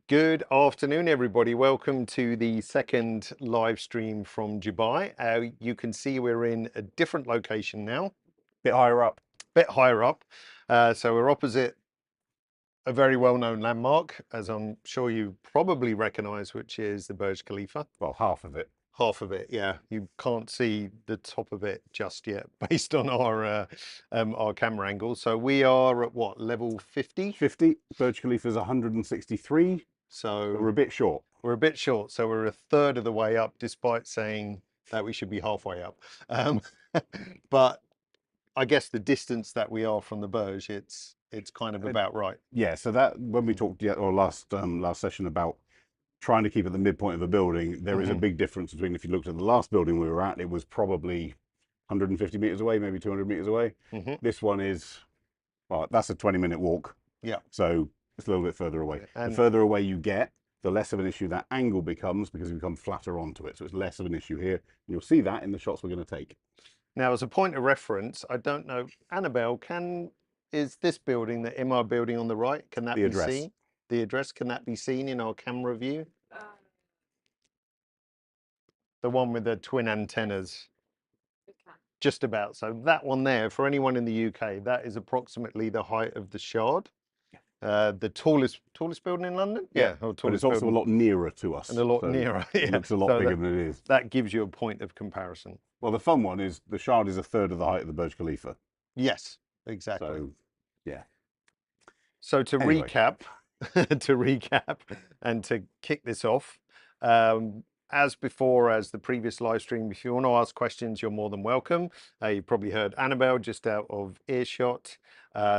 Good afternoon, everybody. Welcome to the second live stream from Dubai. You can see we're in a different location now, Bit higher up. bit higher up. So we're opposite a very well-known landmark, as I'm sure you probably recognize, which is the Burj Khalifa. Well, half of it. Half of it, yeah. You can't see the top of it just yet, based on our camera angle. So we are at what, level 50? 50. Burj Khalifa is 163. So So we're a bit short. we're a bit short, so we're a third of the way up, despite saying that we should be halfway up. Um, but I guess the distance that we are from the Burj, it's kind of about right. Yeah. So that when we talked or last session about trying to keep at the midpoint of a building, there is a big difference between if you looked at the last building we were at, it was probably 150 meters away, maybe 200 meters away. This one is, well, that's a 20-minute walk. Yeah. So it's a little bit further away. And the further away you get, the less of an issue that angle becomes because you become flatter onto it. So it's less of an issue here. And you'll see that in the shots we're going to take. now, as a point of reference, I don't know, Annabelle, is this building, the Imar building on the right, can that The be address. seen? The address, can that be seen in our camera view? The one with the twin antennas. Just about. So that one there, for anyone in the UK, that is approximately the height of the Shard. The tallest building in London? Yeah, or but it's also a lot nearer to us. and a lot so nearer. It looks a lot bigger than it is. That gives you a point of comparison. Well, the fun one is the Shard is a third of the height of the Burj Khalifa. Yes, exactly. So, yeah. So to Anyway. recap, and to kick this off, as before, as the previous live stream, if you want to ask questions, you're more than welcome. You probably heard Annabelle just out of earshot.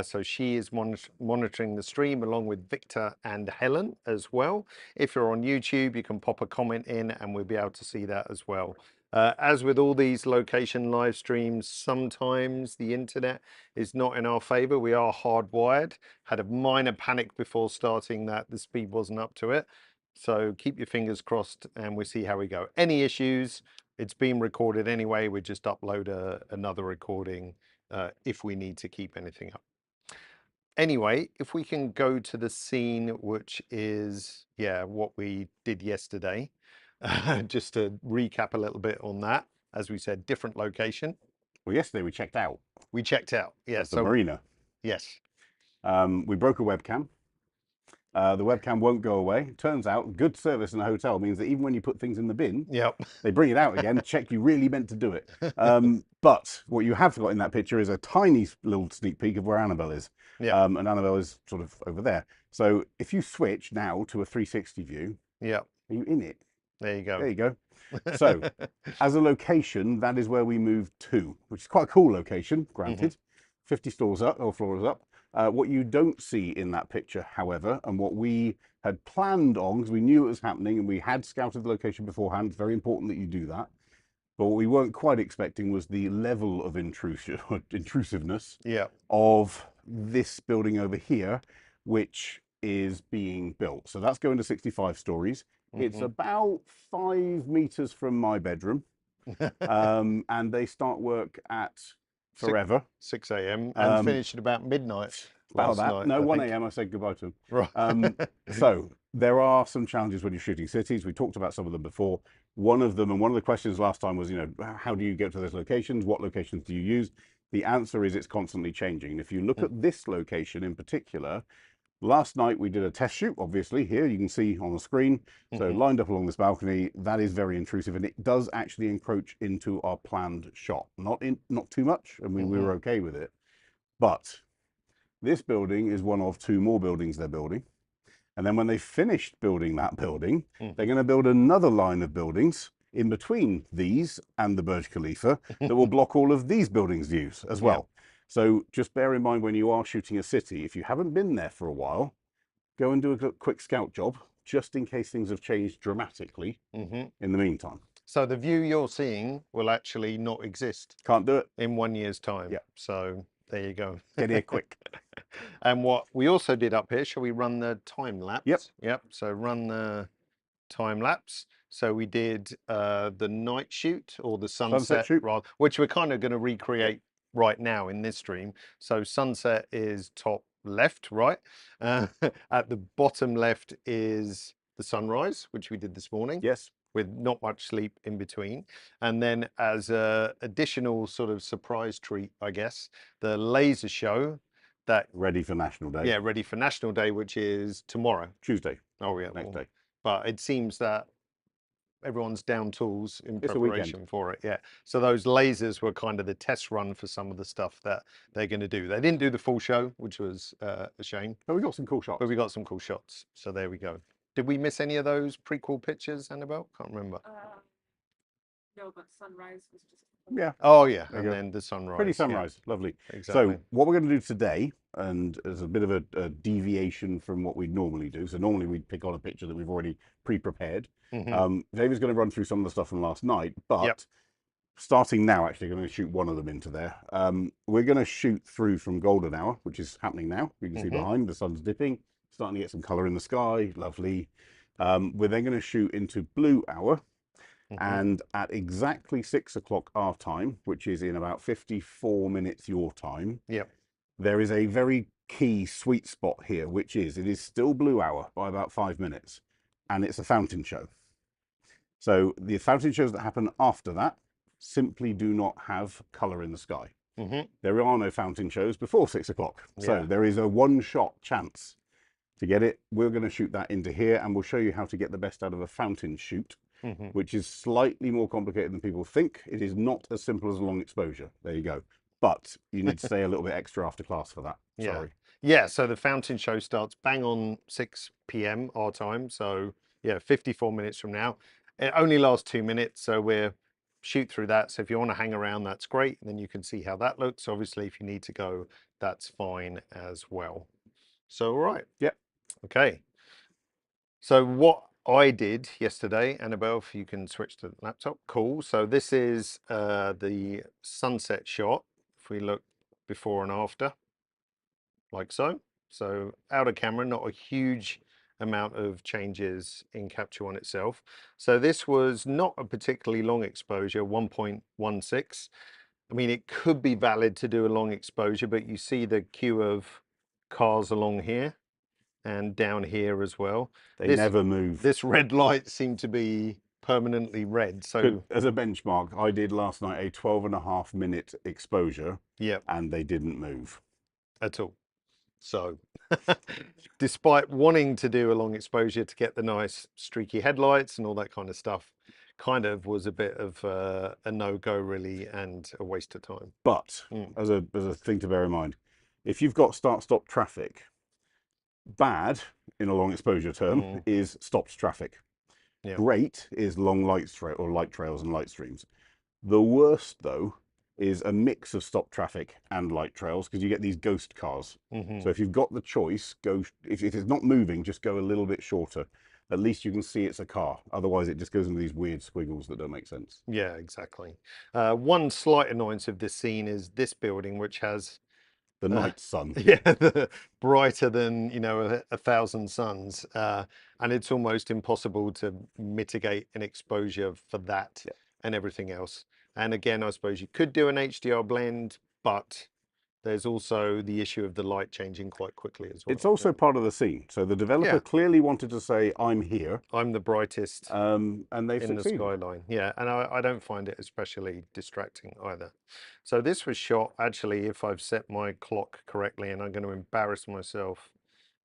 So she is monitoring the stream along with Victor and Helen as well. If you're on YouTube, you can pop a comment in and we'll be able to see that as well. As with all these location live streams, sometimes the internet is not in our favor. We are hardwired. Had a minor panic before starting that the speed wasn't up to it. So keep your fingers crossed and we'll see how we go. Any issues, it's been recorded anyway. We just upload another recording if we need to keep anything up. Anyway, if we can go to the scene, which is, yeah, what we did yesterday, just to recap a little bit on that. As we said, different location. Well, yesterday we checked out. We checked out, yes. The marina. Yes. We broke a webcam. The webcam won't go away. Turns out good service in a hotel means that even when you put things in the bin, they bring it out again, check you really meant to do it. But what you have got in that picture is a tiny little sneak peek of where Annabelle is. And Annabelle is sort of over there. So if you switch now to a 360 view, are you in it? There you go. There you go. So as a location, that is where we moved to, which is quite a cool location, granted. 50 floors up. What you don't see in that picture, however, and what we had planned on, because we knew it was happening and we had scouted the location beforehand, it's very important that you do that. But what we weren't quite expecting was the level of intrusiveness of this building over here, which is being built. So that's going to 65 stories. It's about 5 meters from my bedroom. And they start work at forever. 6 a.m. and finish at about midnight. About that. Night, no, 1 a.m. I said goodbye to them. Right. So there are some challenges when you're shooting cities. We talked about some of them before. One of them, and one of the questions last time was, how do you get to those locations? What locations do you use? The answer is it's constantly changing. And if you look at this location in particular, last night we did a test shoot, obviously, here you can see on the screen. So lined up along this balcony, that is very intrusive and it does actually encroach into our planned shot. Not too much, and we were okay with it. But this building is one of 2 more buildings they're building. And then when they finished building that building, they're going to build another line of buildings in between these and the Burj Khalifa that will block all of these buildings' views as well. So just bear in mind when you are shooting a city, if you haven't been there for a while, go and do a quick scout job, just in case things have changed dramatically in the meantime. So the view you're seeing will actually not exist. Can't do it. In 1 year's time. So there you go. Get here quick. And what we also did up here, shall we run the time lapse? Yep. So run the time lapse. So we did the night shoot or the sunset shoot, which we're kind of going to recreate right now in this stream. So sunset is top left, right. At the bottom left is the sunrise, which we did this morning Yes. with not much sleep in between. And then as a additional sort of surprise treat, I guess, the laser show that, Ready for National Day. yeah, ready for National Day, which is tomorrow. Tuesday. Oh yeah, Next day. but it seems that everyone's down tools in It's a weekend. preparation for it. Yeah. So those lasers were kind of the test run for some of the stuff that they're going to do. They didn't do the full show, which was a shame, But we got some cool shots. but we got some cool shots. So there we go. Did we miss any of those prequel pictures, Annabelle? Can't remember. No, but sunrise was just. Yeah. Oh yeah, There and you go. then the sunrise. Pretty yeah, sunrise. Lovely. exactly. So what we're going to do today, and as a bit of a deviation from what we normally do. So normally we'd pick on a picture that we've already pre-prepared. Mhm. David's going to run through some of the stuff from last night, but Yep. starting now, actually, going to shoot one of them into there. We're going to shoot through from golden hour, which is happening now. You can see Mhm. behind, the sun's dipping, starting to get some color in the sky. Lovely. We're then going to shoot into blue hour. Mhm. And at exactly 6 o'clock our time, which is in about 54 minutes your time, Yep. there is a very key sweet spot here, which is it is still blue hour by about 5 minutes, and it's a fountain show. So the fountain shows that happen after that simply do not have color in the sky. Mhm. There are no fountain shows before 6 o'clock. So Yeah. there is a one-shot chance to get it. We're going to shoot that into here, and we'll show you how to get the best out of a fountain shoot, Mhm. which is slightly more complicated than people think. It is not as simple as a long exposure. There you go. But you need to stay a little bit extra after class for that. Yeah. Sorry. Yeah, so the fountain show starts bang on 6 p.m. our time. So yeah, 54 minutes from now. It only lasts 2 minutes, so we're shoot through that. So if you want to hang around, that's great. Then you can see how that looks. Obviously, if you need to go, that's fine as well. So all right. Yep. Okay. So what I did yesterday, Annabelle, if you can switch to the laptop, cool. So this is the sunset shot. If we look before and after, like so. So out of camera, not a huge amount of changes in Capture One itself. So this was not a particularly long exposure, 1.16. I mean, it could be valid to do a long exposure, but you see the queue of cars along here and down here as well. They never move. This red light seemed to be permanently red. So As a benchmark, I did last night a 12.5-minute exposure, yeah, and they didn't move. at all. So despite wanting to do a long exposure to get the nice streaky headlights and all that kind of stuff, kind of was a bit of a no-go really, and a waste of time. But Mm. as a thing to bear in mind, if you've got start-stop traffic, bad in a long exposure term is stopped traffic. Yeah. Great is long light trails and light streams. The worst, though, is a mix of stop traffic and light trails, because you get these ghost cars. So if you've got the choice, go. If it's not moving, just go a little bit shorter. At least you can see it's a car. Otherwise, it just goes into these weird squiggles that don't make sense. Yeah, exactly. One slight annoyance of this scene is this building, which has The night sun. yeah, brighter than, you know, a thousand suns, and it's almost impossible to mitigate an exposure for that and everything else. And again, I suppose you could do an HDR blend, but there's also the issue of the light changing quite quickly as well. It's also part of the scene. So the developer clearly wanted to say, "I'm here. I'm the brightest and they've in the succeeded. skyline." Yeah, and I don't find it especially distracting either. So this was shot, actually, if I've set my clock correctly, and I'm going to embarrass myself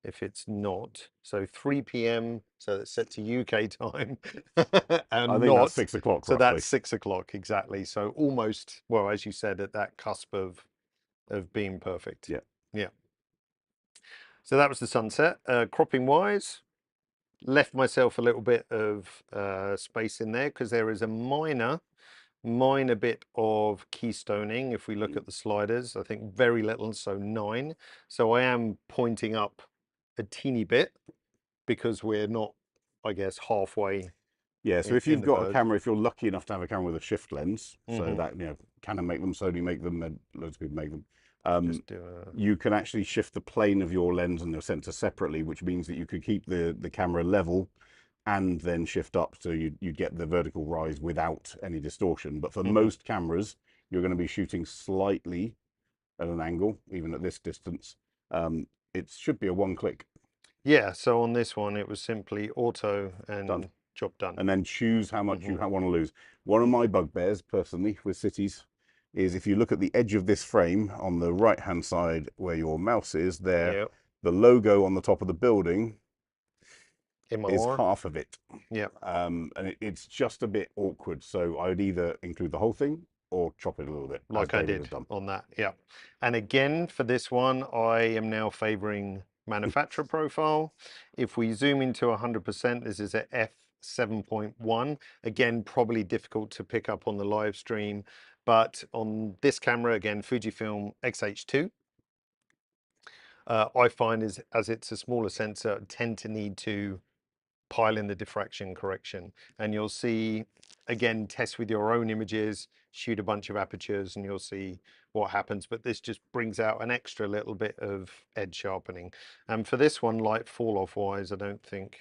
if it's not. So 3 p.m. So that's set to UK time. And I think that's 6 o'clock. So roughly. that's 6 o'clock, exactly. So almost, well, as you said, at that cusp of being perfect. Yeah. Yeah. So that was the sunset. Cropping wise, left myself a little bit of space in there because there is a minor bit of keystoning. If we look at the sliders, I think very little, so 9. So I am pointing up a teeny bit because we're not, I guess, halfway. Yeah, so if you've got a camera, if you're lucky enough to have a camera with a shift lens, so that, you know, Canon make them, Sony make them, and loads of people make them. You can actually shift the plane of your lens and the sensor separately, which means that you could keep the camera level and then shift up, so you'd get the vertical rise without any distortion. But for most cameras, you're going to be shooting slightly at an angle, even at this distance. it should be a one click. Yeah, so on this one, it was simply auto and Done. job done. And then choose how much you want to lose. One of my bugbears, personally, with cities, is if you look at the edge of this frame on the right-hand side where your mouse is, there, Yep. the logo on the top of the building is MR. half of it. Yep. And it's just a bit awkward. So I would either include the whole thing or chop it a little bit, Like I did on that. Yeah. And again, for this one, I am now favoring manufacturer profile. If we zoom into 100%, this is a f7.1. Again, probably difficult to pick up on the live stream, but on this camera, again, Fujifilm X-H2, I find as it's a smaller sensor, tend to need to pile in the diffraction correction. And you'll see, again, test with your own images, shoot a bunch of apertures, and you'll see what happens. But this just brings out an extra little bit of edge sharpening. And for this one, light fall off wise, I don't think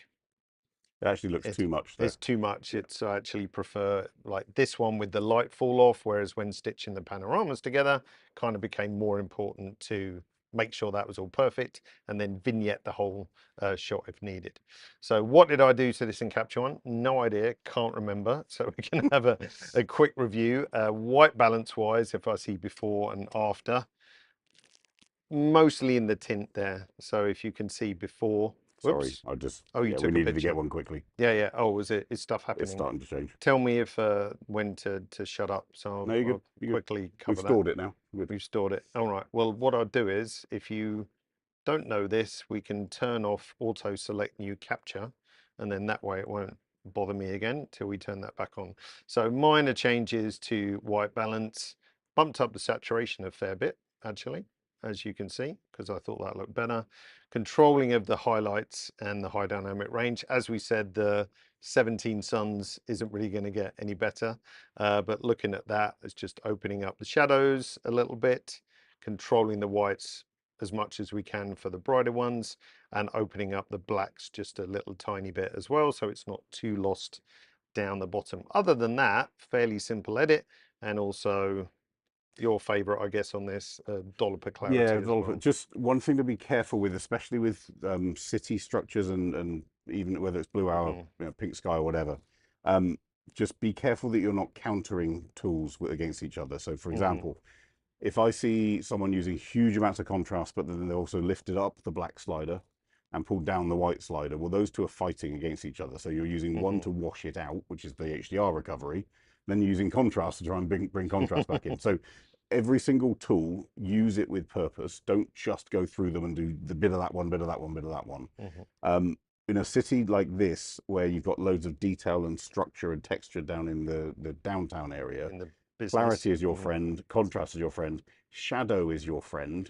It actually looks too much there. it's too much. It's I actually prefer like this one with the light fall off, whereas when stitching the panoramas together, kind of became more important to make sure that was all perfect and then vignette the whole shot if needed. So what did I do to this in Capture One? No idea, can't remember. So we can have a quick review. White balance wise, if I see before and after, mostly in the tint there. So if you can see before, Sorry, whoops. I just, Oh, you yeah, took we a needed to picture. get one quickly. Yeah, yeah. Oh, is stuff happening? It's starting to change. Tell me if when to shut up. So No, you're I'll good. quickly cover We've that. stored it now. We've stored it. All right. Well, what I'll do is, if you don't know this, we can turn off auto select new capture, and then that way it won't bother me again till we turn that back on. So minor changes to white balance, bumped up the saturation a fair bit, actually, as you can see, because I thought that looked better. Controlling of the highlights and the high dynamic range. As we said, the 17 suns isn't really going to get any better, but looking at that, it's just opening up the shadows a little bit, controlling the whites as much as we can for the brighter ones, and opening up the blacks just a little tiny bit as well, so it's not too lost down the bottom. Other than that, fairly simple edit, and also your favorite, I guess, on this, dollar per clarity. Yeah, as well. just one thing to be careful with, especially with city structures and even whether it's blue hour, pink sky or whatever. Just be careful that you're not countering tools against each other. So, for example, if I see someone using huge amounts of contrast, but then they also lifted up the black slider and pulled down the white slider, well, those two are fighting against each other. So you're using one to wash it out, which is the HDR recovery, then you're using contrast to try and bring contrast back in. So every single tool, use it with purpose. Don't just go through them and do the bit of that one, bit of that one, bit of that one. In a city like this, where you've got loads of detail and structure and texture down in the downtown area, clarity is your friend, contrast is your friend, shadow is your friend.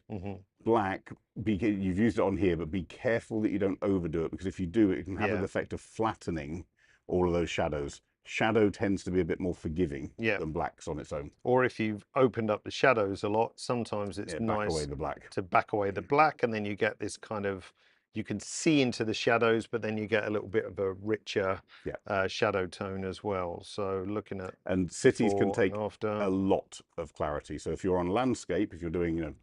Black, you've used it on here, but be careful that you don't overdo it, because if you do, it can have an effect of flattening all of those shadows. Shadow tends to be a bit more forgiving than blacks on its own. Or if you've opened up the shadows a lot, sometimes it's nice back away the black. to back away the black, and then you get this kind of, you can see into the shadows, but then you get a little bit of a richer shadow tone as well. So looking at, and cities can take a lot of clarity. So if you're on landscape, if you're doing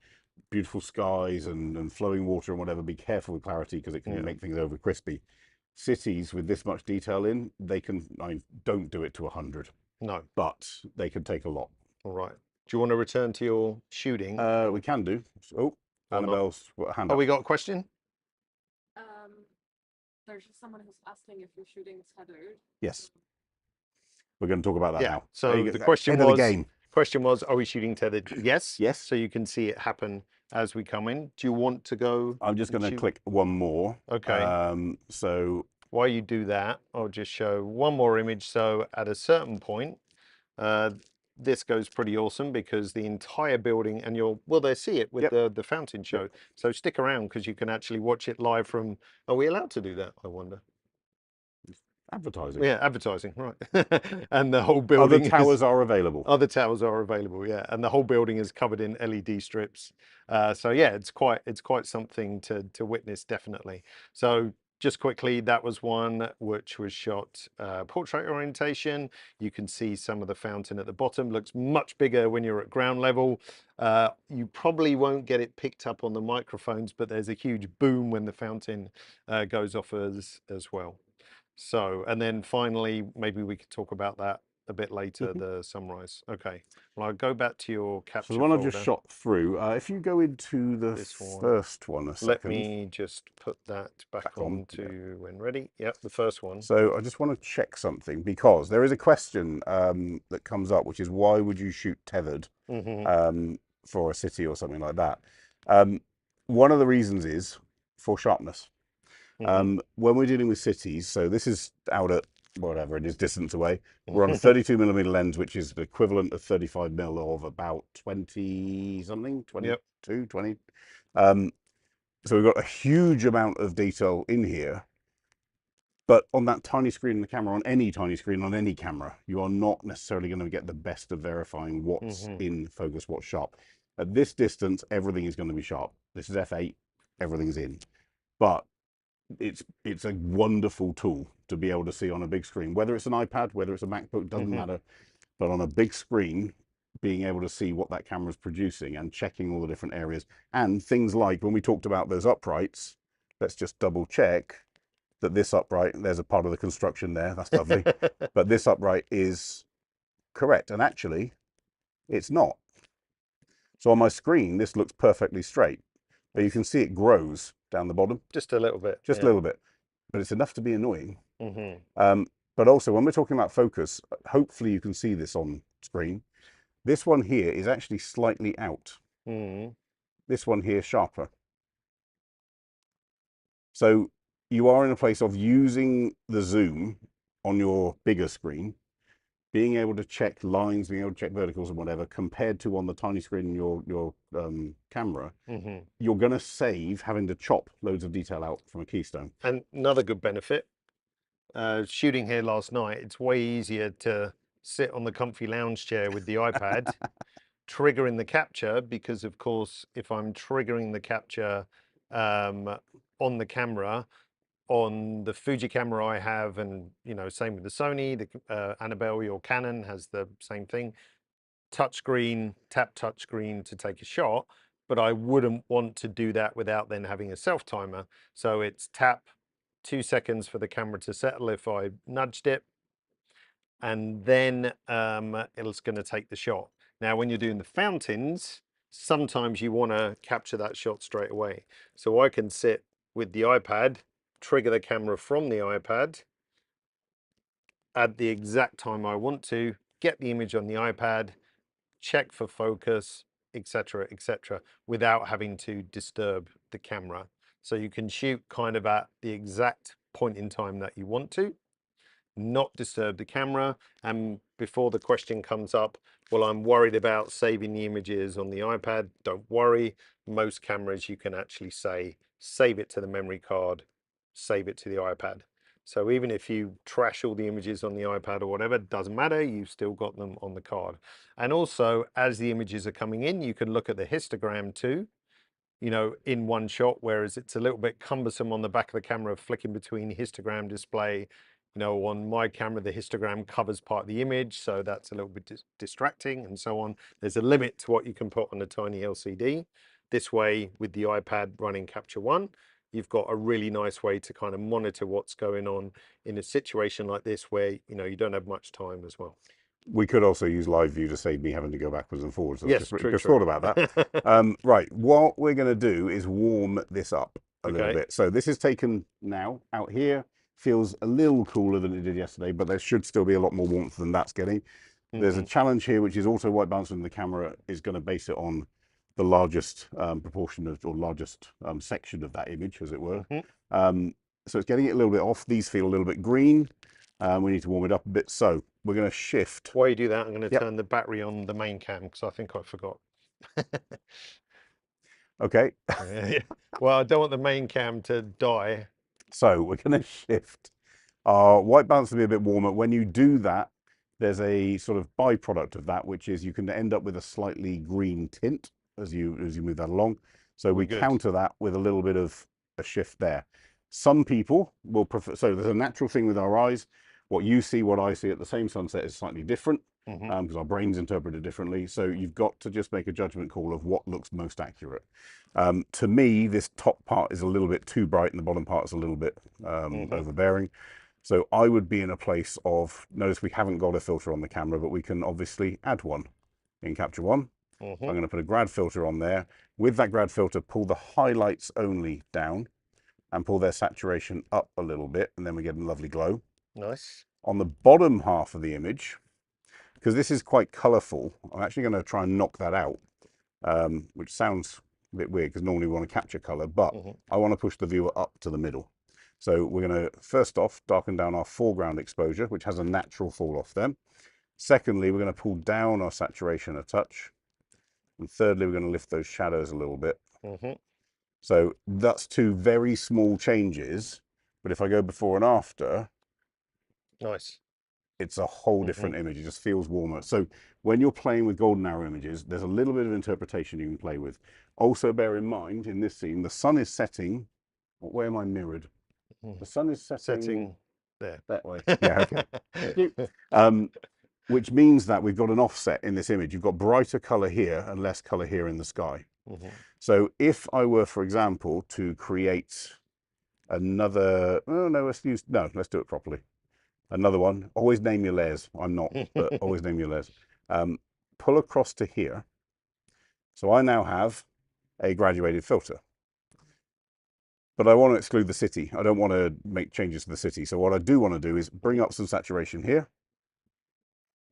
beautiful skies and flowing water and whatever, be careful with clarity, because it can make things over crispy. Cities with this much detail in, they can, don't do it to 100. No, but they can take a lot. All right. Do you want to return to your shooting? We can do. Oh, Annabelle's hand up. We got a question? There's just someone who's asking if you're shooting tethered. Yes. We're going to talk about that now. So the question was, are we shooting tethered? Yes. Yes. So you can see it happen as we come in. Do you want to go? I'm just going to click one more. Okay. So while you do that, I'll just show one more image. So at a certain point, this goes pretty awesome, because the entire building, and they see it with the fountain show. So stick around, because you can actually watch it live from, are we allowed to do that, I wonder? Advertising. Yeah, advertising, right. And the whole building. Other towers are available. Other towers are available, yeah. And the whole building is covered in LED strips. So yeah, it's quite something to witness, definitely. So just quickly, that was one which was shot portrait orientation. You can see some of the fountain at the bottom. Looks much bigger when you're at ground level. You probably won't get it picked up on the microphones, but there's a huge boom when the fountain goes off as well. So, and then finally, maybe we could talk about that a bit later, the sunrise. Okay, well, I'll go back to your capture So the one I folder. just shot through, if you go into the first one a second. Let me just put that back on to when ready. Yep, the first one. So I just want to check something, because there is a question that comes up, which is why would you shoot tethered for a city or something like that? One of the reasons is for sharpness. When we're dealing with cities, so this is out at whatever it is distance away, we're on a 32mm lens, which is the equivalent of 35mm of about 20 something, 22, 20. So we've got a huge amount of detail in here, but on that tiny screen in the camera, on any tiny screen, on any camera, you are not necessarily going to get the best of verifying what's in focus, what's sharp. At this distance, everything is going to be sharp. This is f8, everything's in. But it's a wonderful tool to be able to see on a big screen, whether it's an iPad, whether it's a MacBook, doesn't matter. But on a big screen, being able to see what that camera is producing and checking all the different areas, and things like when we talked about those uprights, let's just double check that this upright, there's a part of the construction there, that's lovely, but this upright is correct, and actually it's not. So on my screen this looks perfectly straight, but you can see it grows down the bottom just a little bit, a little bit, but it's enough to be annoying. But also when we're talking about focus, hopefully you can see this on screen. This one here is actually slightly out. This one here sharper. So you are in a place of using the zoom on your bigger screen, being able to check lines, being able to check verticals and whatever, compared to on the tiny screen in your camera. You're going to save having to chop loads of detail out from a Keystone. And another good benefit, shooting here last night, it's way easier to sit on the comfy lounge chair with the iPad, triggering the capture, because of course, if I'm triggering the capture on the camera, on the Fuji camera I have, and you know, same with the Sony, the Annabelle, your Canon has the same thing, touchscreen, tap touchscreen to take a shot, but I wouldn't want to do that without then having a self timer. So it's tap 2 seconds for the camera to settle if I nudged it, and then it's going to take the shot. Now, when you're doing the fountains, sometimes you want to capture that shot straight away. So I can sit with the iPad, trigger the camera from the iPad at the exact time I want to, get the image on the iPad, check for focus, etc., etc., without having to disturb the camera. So you can shoot kind of at the exact point in time that you want to, not disturb the camera. And before the question comes up, well, I'm worried about saving the images on the iPad. Don't worry. Most cameras you can actually say, save it to the memory card, save it to the iPad. So even if you trash all the images on the iPad or whatever, it doesn't matter, you've still got them on the card. And also, as the images are coming in, you can look at the histogram too, you know, in one shot, whereas it's a little bit cumbersome on the back of the camera, flicking between histogram display. You know, on my camera, the histogram covers part of the image, so that's a little bit distracting and so on. There's a limit to what you can put on a tiny LCD. This way, with the iPad running Capture One, you've got a really nice way to kind of monitor what's going on in a situation like this where, you know, you don't have much time as well. We could also use live view to save me having to go backwards and forwards. So yes, just thought about that. Right, what we're going to do is warm this up a little bit. So this is taken now out here. Feels a little cooler than it did yesterday, but there should still be a lot more warmth than that's getting. There's a challenge here, which is auto white balancing. The camera is going to base it on the largest proportion of, or largest section of that image, as it were. So it's getting it a little bit off. These feel a little bit green. We need to warm it up a bit. So we're going to shift. While you do that, I'm going to turn the battery on the main cam, because I think I forgot. Okay. Well, I don't want the main cam to die. So we're going to shift our white balance to be a bit warmer. When you do that, there's a sort of byproduct of that, which is you can end up with a slightly green tint as you move that along. So we counter that with a little bit of a shift there. Some people will prefer, so there's a natural thing with our eyes. What you see, what I see at the same sunset is slightly different because our brains interpret it differently. So you've got to just make a judgment call of what looks most accurate. To me, this top part is a little bit too bright and the bottom part is a little bit overbearing. So I would be in a place of, notice we haven't got a filter on the camera, but we can obviously add one in Capture One. I'm going to put a grad filter on there. With that grad filter, pull the highlights only down and pull their saturation up a little bit, and then we get a lovely glow. Nice. On the bottom half of the image, because this is quite colorful, I'm actually going to try and knock that out, which sounds a bit weird because normally we want to capture color, but I want to push the viewer up to the middle. So we're going to, first off, darken down our foreground exposure, which has a natural fall off then. Secondly, we're going to pull down our saturation a touch. And thirdly, we're going to lift those shadows a little bit. So that's two very small changes. But if I go before and after, nice. It's a whole different image. It just feels warmer. So when you're playing with golden arrow images, there's a little bit of interpretation you can play with. Also bear in mind, in this scene, the sun is setting. Where am I mirrored? The sun is setting there. That way. Yeah, okay. Which means that we've got an offset in this image. You've got brighter color here and less color here in the sky. So if I were, for example, to create another, let's do it properly. Another one, always name your layers. I'm not, but always name your layers. Pull across to here. So I now have a graduated filter. But I want to exclude the city. I don't want to make changes to the city. So what I do want to do is bring up some saturation here.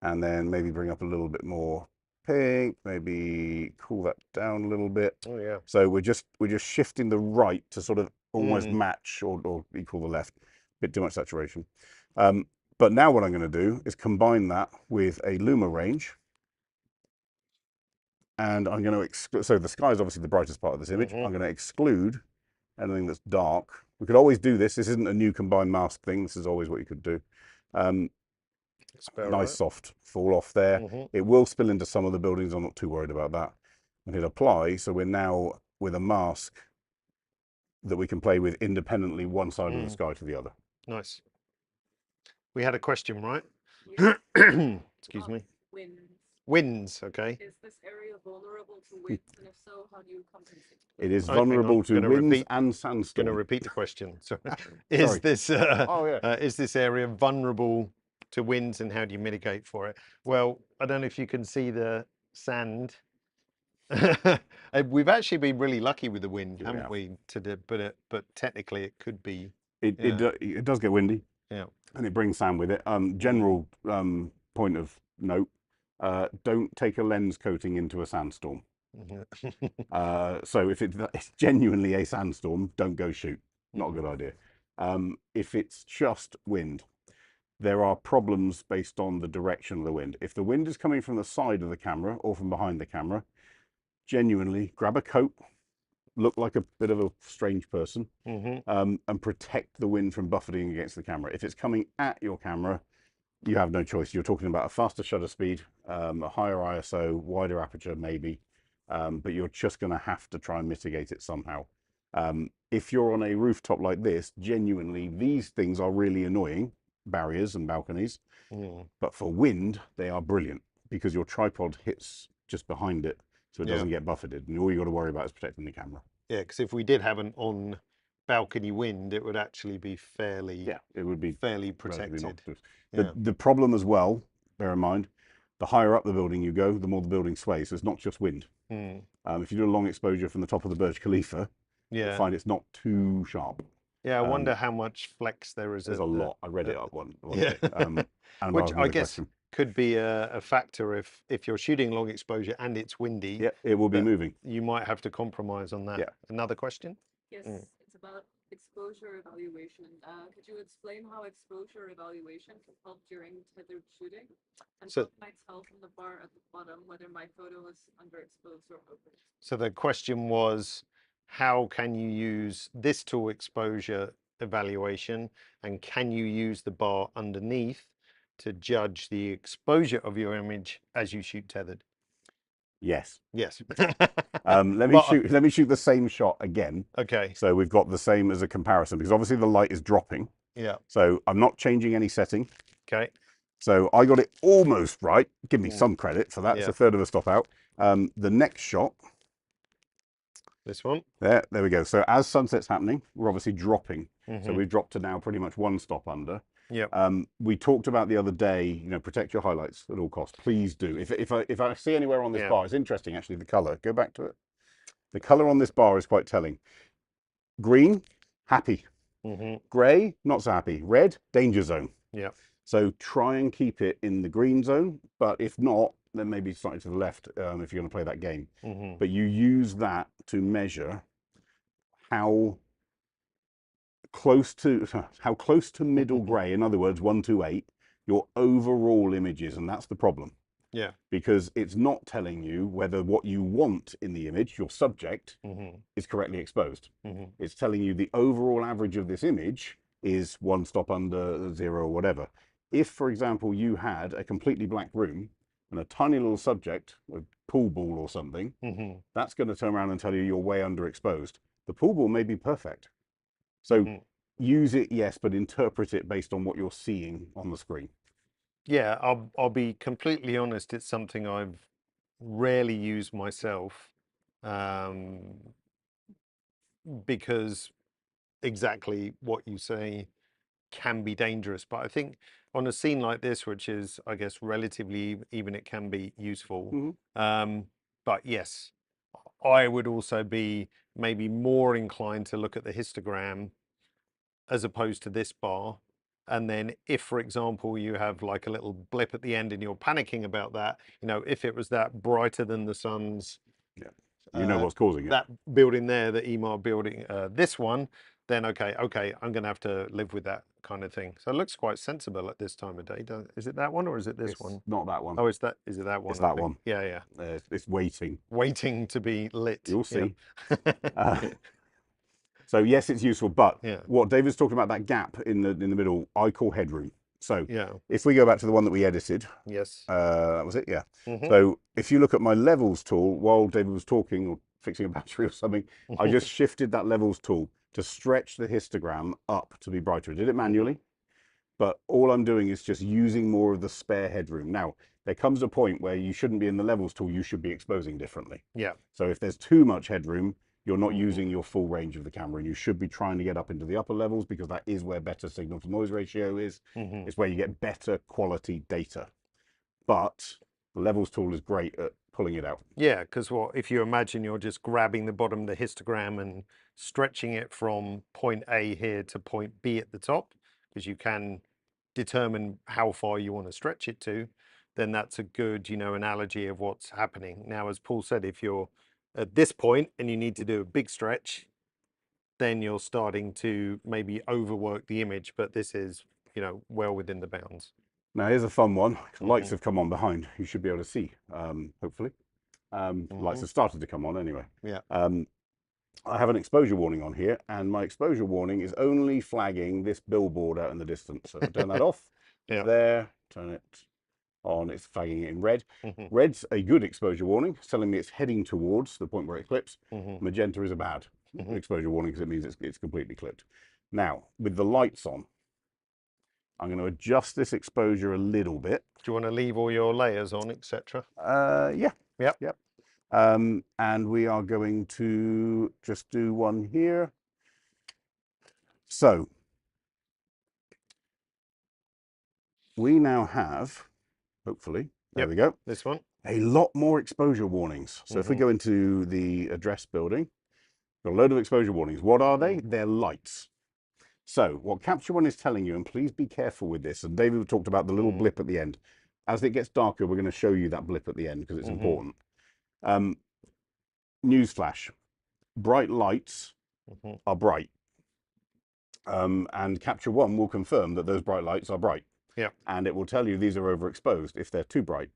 And then maybe bring up a little bit more pink, maybe cool that down a little bit. Oh yeah. So we're just shifting the right to sort of almost match or equal the left. Bit too much saturation. But now what I'm going to do is combine that with a luma range. And I'm going to exclude, so the sky is obviously the brightest part of this image. I'm going to exclude anything that's dark. We could always do this. This isn't a new combined mask thing. This is always what you could do. Nice soft fall off there. It will spill into some of the buildings. I'm not too worried about that. And hit apply. So we're now with a mask that we can play with independently one side of the sky to the other. Nice. We had a question, right? Excuse me. Winds, okay. Is this area vulnerable to winds? And if so, how do you compensate? It is vulnerable to winds and sandstorm. Going to repeat the question. Is this area vulnerable to winds and how do you mitigate for it? Well, I don't know if you can see the sand. We've actually been really lucky with the wind, haven't we? But technically it could be. It does get windy. Yeah. And it brings sand with it. General point of note, don't take a lens coating into a sandstorm. So if it's genuinely a sandstorm, don't go shoot. Not a good idea. If it's just wind, there are problems based on the direction of the wind. If the wind is coming from the side of the camera or from behind the camera, genuinely grab a coat, look like a bit of a strange person, and protect the wind from buffeting against the camera. If it's coming at your camera, you have no choice. You're talking about a faster shutter speed, a higher ISO, wider aperture maybe, but you're just going to have to try and mitigate it somehow. If you're on a rooftop like this, genuinely, these things are really annoying, barriers and balconies, but for wind, they are brilliant because your tripod hits just behind it, so it doesn't get buffeted, and all you got to worry about is protecting the camera. Yeah, because if we did have an on balcony wind, it would actually be fairly it would be fairly protected. The problem as well, bear in mind, the higher up the building you go, the more the building sways. So it's not just wind. If you do a long exposure from the top of the Burj Khalifa, you'll find it's not too sharp. Yeah, I wonder how much flex there is. There's a lot. I read it up one yeah. Which I guess question. Could be a factor if you're shooting long exposure and it's windy. Yeah, it will be moving. You might have to compromise on that. Yeah. Another question? Yes, it's about exposure evaluation. Could you explain how exposure evaluation can help during tethered shooting? And what might tell from the bar at the bottom whether my photo is underexposed or overexposed? So the question was, how can you use this tool, exposure evaluation, and can you use the bar underneath to judge the exposure of your image as you shoot tethered? Yes. Yes. Let me shoot the same shot again. Okay. So we've got the same as a comparison, because obviously the light is dropping. Yeah. So I'm not changing any setting. Okay. So I got it almost right. Give me some credit for that. It's Yeah. a third of a stop out. The next shot. This one. There we go. So as sunset's happening, we're obviously dropping. So Mhm. we've dropped to now pretty much one stop under. Yeah. We talked about the other day, you know, protect your highlights at all costs. Please do. If I see anywhere on this Yeah. bar, it's interesting actually, the color. Go back to it. The color on this bar is quite telling. Green, happy. Mhm. Gray, not so happy. Red, danger zone. Yeah. So try and keep it in the green zone, but if not, then maybe slightly to the left if you're going to play that game. Mhm. But you use that to measure how close to middle gray, in other words 128, your overall image is, and that's the problem. Yeah. Because it's not telling you whether what you want in the image, your subject, is correctly exposed. It's telling you the overall average of this image is one stop under, 0 or whatever. If, for example, you had a completely black room and a tiny little subject, a pool ball or something, that's going to turn around and tell you you're way underexposed. The pool ball may be perfect. So use it, yes, but interpret it based on what you're seeing on the screen. Yeah, I'll be completely honest. It's something I've rarely used myself, because exactly what you say can be dangerous. But I think on a scene like this, which is, I guess, relatively even, it can be useful. But yes, I would also be maybe more inclined to look at the histogram as opposed to this bar. And then if, for example, you have like a little blip at the end and you're panicking about that, you know, if it was that brighter than the sun's, you know what's causing it. that building there, the EMAR building, this one, then okay, I'm going to have to live with that kind of thing. So it looks quite sensible at this time of day. Is it that one or is it this one? Not that one. Oh, is it that one? It's that one. Yeah. It's waiting. Waiting to be lit. You'll see. So yes, it's useful, but what David's talking about, that gap in the middle, I call headroom. So if we go back to the one that we edited, that was it, yeah. So if you look at my levels tool while David was talking or fixing a battery or something, I just shifted that levels tool to stretch the histogram up to be brighter. I did it manually, but all I'm doing is just using more of the spare headroom. Now, there comes a point where you shouldn't be in the levels tool, you should be exposing differently. Yeah. So if there's too much headroom, you're not using your full range of the camera, and you should be trying to get up into the upper levels, because that is where better signal to noise ratio is. It's where you get better quality data. But the levels tool is great at pulling it out. Yeah, because if you imagine you're just grabbing the bottom of the histogram and stretching it from point A here to point B at the top, because you can determine how far you want to stretch it to, then that's a good, analogy of what's happening. Now, as Paul said, if you're at this point and you need to do a big stretch, then you're starting to maybe overwork the image, but this is, well within the bounds. Now here's a fun one. Lights have come on behind. You should be able to see, hopefully. Lights have started to come on anyway. Yeah. I have an exposure warning on here, and my exposure warning is only flagging this billboard out in the distance. So if I turn that off, there, turn it on, it's flagging it in red. Red's a good exposure warning. It's telling me it's heading towards the point where it clips. Magenta is a bad exposure warning, because it means it's completely clipped. Now, with the lights on, I'm going to adjust this exposure a little bit. Do you want to leave all your layers on, etc.? Yeah. Yep. And we are going to just do one here. So we now have, hopefully, there we go. This one. A lot more exposure warnings. So if we go into the address building, got a load of exposure warnings. What are they? They're lights. So what Capture One is telling you, and please be careful with this, and David talked about the little blip at the end. As it gets darker, we're going to show you that blip at the end because it's important. Newsflash, bright lights are bright. And Capture One will confirm that those bright lights are bright. Yeah. And it will tell you these are overexposed if they're too bright.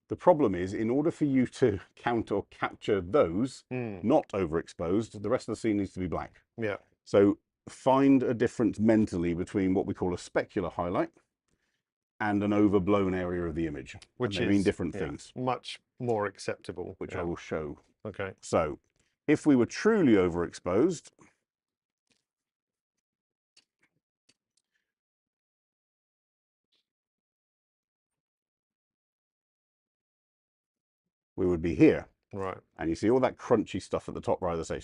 The problem is, in order for you to count or capture those not overexposed, the rest of the scene needs to be black. Yeah. So find a difference mentally between what we call a specular highlight and an overblown area of the image. Which and they mean is different things, much more acceptable. which I will show. Okay. So if we were truly overexposed, we would be here. Right. And you see all that crunchy stuff at the top right of the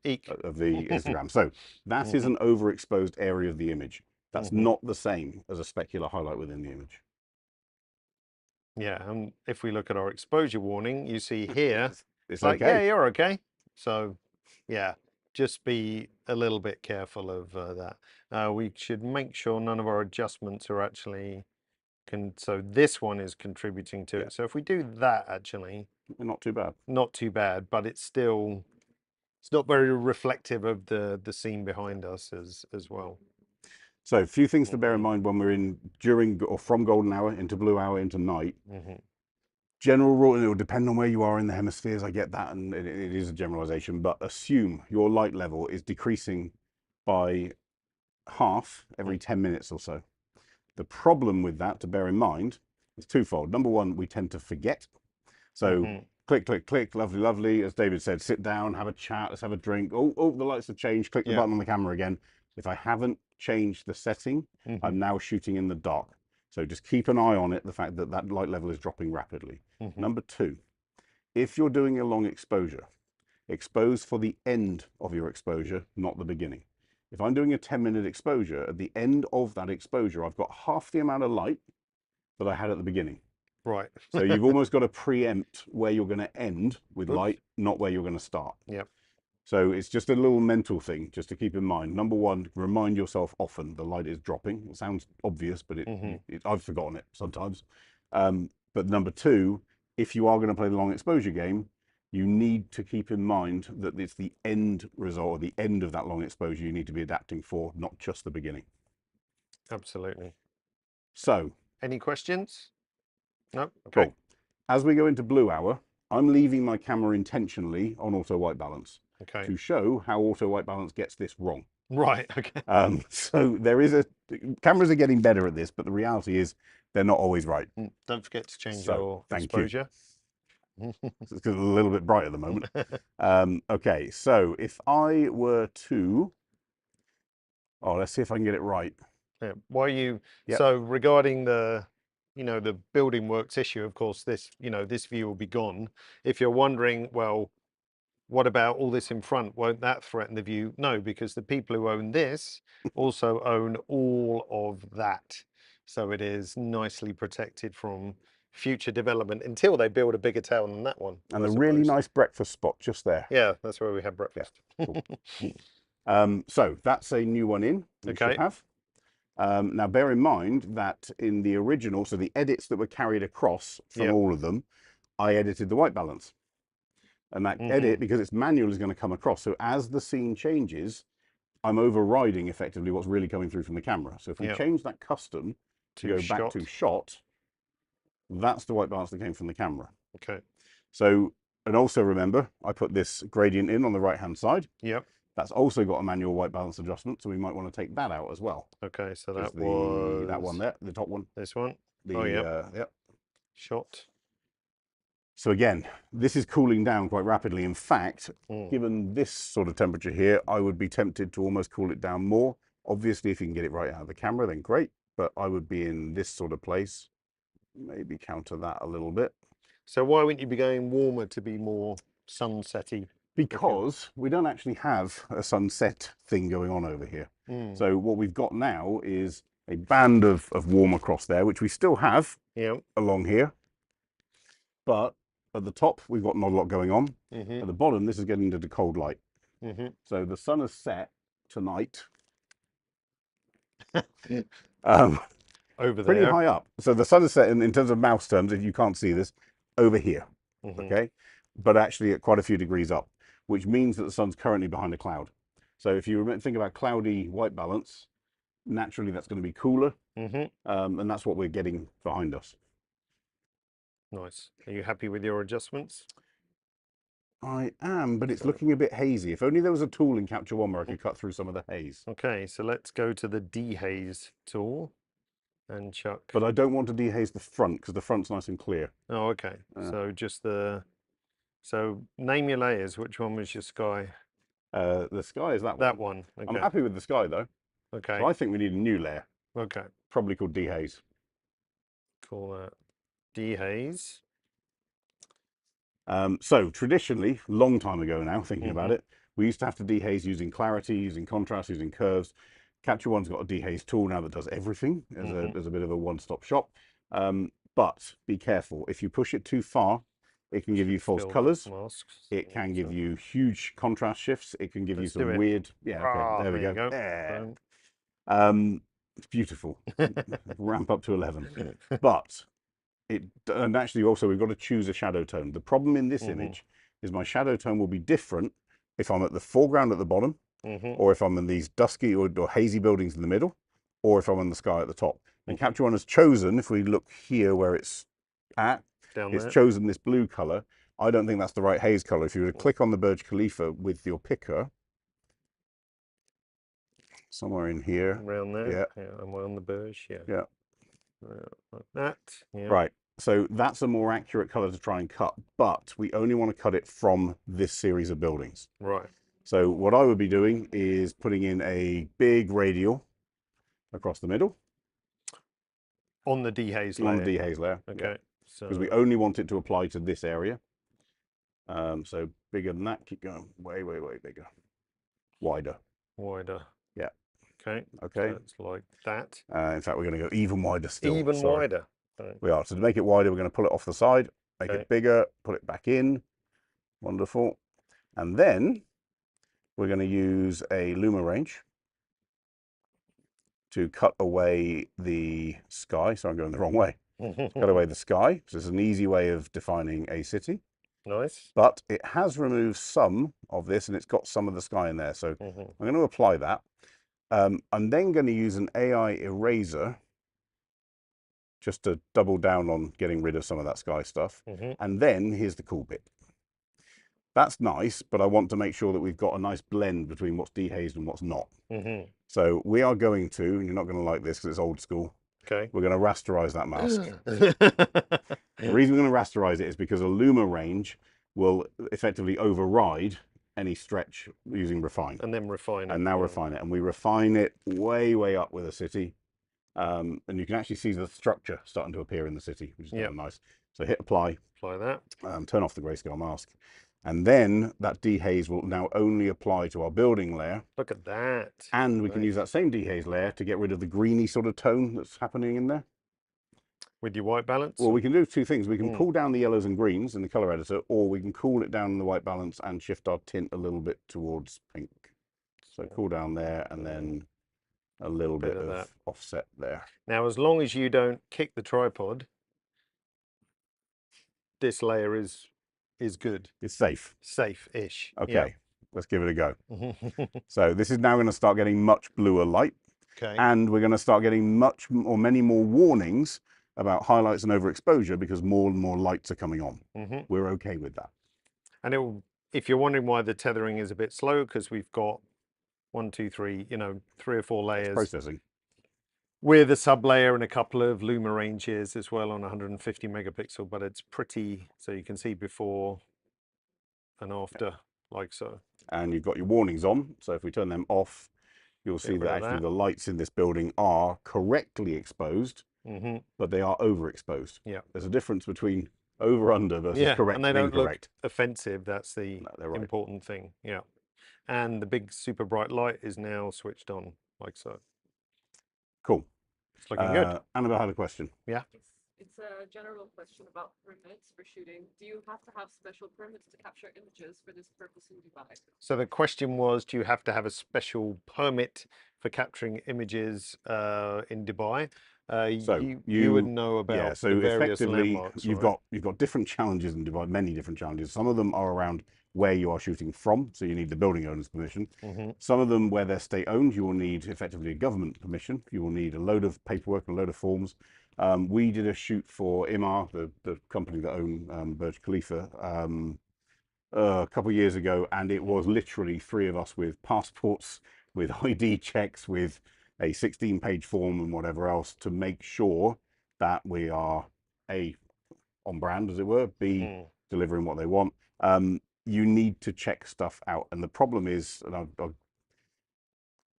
Histogram. So that is an overexposed area of the image. That's not the same as a specular highlight within the image. Yeah, and if we look at our exposure warning, you see here, it's like, okay. yeah, you're okay. So, yeah, just be a little bit careful of that. We should make sure none of our adjustments are actually, so this one is contributing to it. So if we do that, actually, Not too bad. not too bad, but it's still, it's not very reflective of the scene behind us as well. So a few things to bear in mind when we're in during or from golden hour into blue hour into night. General rule, it will depend on where you are in the hemispheres. I get that, and it is a generalization, but assume your light level is decreasing by half every 10 minutes or so. The problem with that to bear in mind is twofold. Number one, we tend to forget. So click, click, click, lovely, lovely. As David said, sit down, have a chat, let's have a drink. Oh, the lights have changed. Click the button on the camera again. If I haven't changed the setting, I'm now shooting in the dark. So just keep an eye on it, the fact that that light level is dropping rapidly. Number two, if you're doing a long exposure, expose for the end of your exposure, not the beginning. If I'm doing a 10-minute exposure, at the end of that exposure, I've got half the amount of light that I had at the beginning. Right. So you've almost got to preempt where you're going to end with light, not where you're going to start. Yep. So it's just a little mental thing just to keep in mind. Number one, remind yourself often the light is dropping. It sounds obvious, but I've forgotten it sometimes. But number two, if you are going to play the long exposure game, you need to keep in mind that it's the end result, or the end of that long exposure you need to be adapting for, not just the beginning. Absolutely. So. Any questions? No? Okay. Cool. As we go into blue hour, I'm leaving my camera intentionally on auto white balance to show how auto white balance gets this wrong. Right. Okay. So there is cameras are getting better at this, but the reality is they're not always right. Don't forget to change your exposure. It's a little bit bright at the moment. Okay, so if I were to, let's see if I can get it right. Yeah. Why you? So regarding the, the building works issue, of course, this, this view will be gone. If you're wondering, well, what about all this in front? Won't that threaten the view? No, because the people who own this also own all of that. So it is nicely protected from future development until they build a bigger town than that one. And a really nice breakfast spot just there. Yeah, that's where we have breakfast. Yeah. Cool. So that's a new one in. We should have. Now, bear in mind that in the original, so the edits that were carried across from all of them, I edited the white balance. And that edit, because it's manual, is going to come across. So as the scene changes, I'm overriding effectively what's really coming through from the camera. So if we change that custom to go back to shot, that's the white balance that came from the camera. Okay. So, and also remember, I put this gradient in on the right-hand side. Yep. That's also got a manual white balance adjustment, so we might want to take that out as well. Okay, so that was that one there, the top one. This one. Yep. Shot. So again, this is cooling down quite rapidly. In fact, given this sort of temperature here, I would be tempted to almost cool it down more. Obviously, if you can get it right out of the camera, then great. But I would be in this sort of place. Maybe counter that a little bit. So why wouldn't you be going warmer to be more sunsetty? Because we don't actually have a sunset thing going on over here. So what we've got now is a band of warm across there, which we still have along here. But at the top, we've got not a lot going on. At the bottom, this is getting into the cold light. So the sun has set tonight. Over there. Pretty high up. So the sun is set in terms of mouse terms, if you can't see this, over here. Okay. But actually at quite a few degrees up, which means that the sun's currently behind a cloud. So if you think about cloudy white balance, naturally that's going to be cooler. And that's what we're getting behind us. Nice. Are you happy with your adjustments? I am, but it's looking a bit hazy. If only there was a tool in Capture One where I could cut through some of the haze. Okay, so let's go to the dehaze tool. and chuck. But I don't want to dehaze the front because the front's nice and clear. Oh, okay. So just so name your layers. Which one was your sky? The sky is that one. That one. I'm Okay. happy with the sky though. Okay. So I think we need a new layer, Okay. probably called dehaze. Call that dehaze. So traditionally, long time ago now, thinking about it, we used to have to dehaze using clarity, using contrast, using curves. Capture One's got a dehaze tool now that does everything as a bit of a one-stop shop. But be careful. If you push it too far, it can give you false colors. It can give you huge contrast shifts. It can give you some weird. Yeah, okay, there we go. There. It's beautiful. Ramp up to 11. But and actually also we've got to choose a shadow tone. The problem in this image is my shadow tone will be different if I'm at the foreground at the bottom, or if I'm in these dusky or hazy buildings in the middle, or if I'm in the sky at the top. And Capture One has chosen, if we look here where it's at, it's chosen this blue color. I don't think that's the right haze color. If you were to click on the Burj Khalifa with your picker, somewhere in here. Around there? Yeah. I'm on the Burj, yeah. Yeah. Like that. Yeah. Right. So that's a more accurate color to try and cut, but we only want to cut it from this series of buildings. Right. So what I would be doing is putting in a big radial across the middle. On the dehaze layer? On the dehaze layer. Okay. Yeah. So because we only want it to apply to this area. So bigger than that, keep going way, way, way bigger. Wider. Wider. Yeah. Okay. Okay. So it's like that. In fact, we're going to go even wider still. Even wider. Right. We are. So to make it wider, we're going to pull it off the side, make it bigger, put it back in. Wonderful. And then we're going to use a luma range to cut away the sky. So I'm going the wrong way. Cut away the sky. So it's an easy way of defining a city. Nice. But it has removed some of this and it's got some of the sky in there. So I'm going to apply that. I'm then going to use an AI eraser just to double down on getting rid of some of that sky stuff. And then here's the cool bit. That's nice, but I want to make sure that we've got a nice blend between what's dehazed and what's not. So we are going to, and you're not going to like this because it's old school. Okay. We're going to rasterize that mask. The reason we're going to rasterize it is because a luma range will effectively override any stretch using refine. And then refine it. And now refine it. And we refine it way, way up with a city. And you can actually see the structure starting to appear in the city, which is kind of nice. So hit apply. Apply that. Turn off the grayscale mask. And then that dehaze will now only apply to our building layer. Look at that. And we can use that same dehaze layer to get rid of the greeny sort of tone that's happening in there. With your white balance? Well, we can do two things. We can pull down the yellows and greens in the color editor, or we can cool it down in the white balance and shift our tint a little bit towards pink. So cool down there and then a little bit of offset there. Now, as long as you don't kick the tripod, this layer is good. It's safe. Safe-ish. Okay, let's give it a go. So this is now going to start getting much bluer light. Okay. And we're going to start getting many more warnings about highlights and overexposure because more and more lights are coming on. We're okay with that. And if you're wondering why the tethering is a bit slow, because we've got 1, 2, 3, 3 or 4 layers. It's processing. With a sub layer and a couple of luma ranges as well on 150 megapixel, but it's pretty, so you can see before and after, like so. And you've got your warnings on. So if we turn them off, you'll see that actually the lights in this building are correctly exposed, but they are overexposed. Yeah. There's a difference between over, under versus correct and they don't incorrect. look offensive. That's the important thing. Yeah. And the big super bright light is now switched on, like so. Cool. It's looking good. Annabelle had a question. Yeah. It's a general question about permits for shooting. Do you have to have special permits to capture images for this purpose in Dubai? So the question was, do you have to have a special permit for capturing images in Dubai? So you would know about so the various effectively landmarks, you've got different challenges in Dubai, many different challenges. Some of them are around where you are shooting from, so you need the building owner's permission. Some of them where they're state owned, you will need effectively a government permission. You will need a load of paperwork, a load of forms. We did a shoot for Imar, the company that own Burj Khalifa, a couple of years ago, and it was literally 3 of us with passports, with ID checks, with a 16-page form and whatever else to make sure that we are A, on brand, as it were, B, delivering what they want. You need to check stuff out. And the problem is, and I've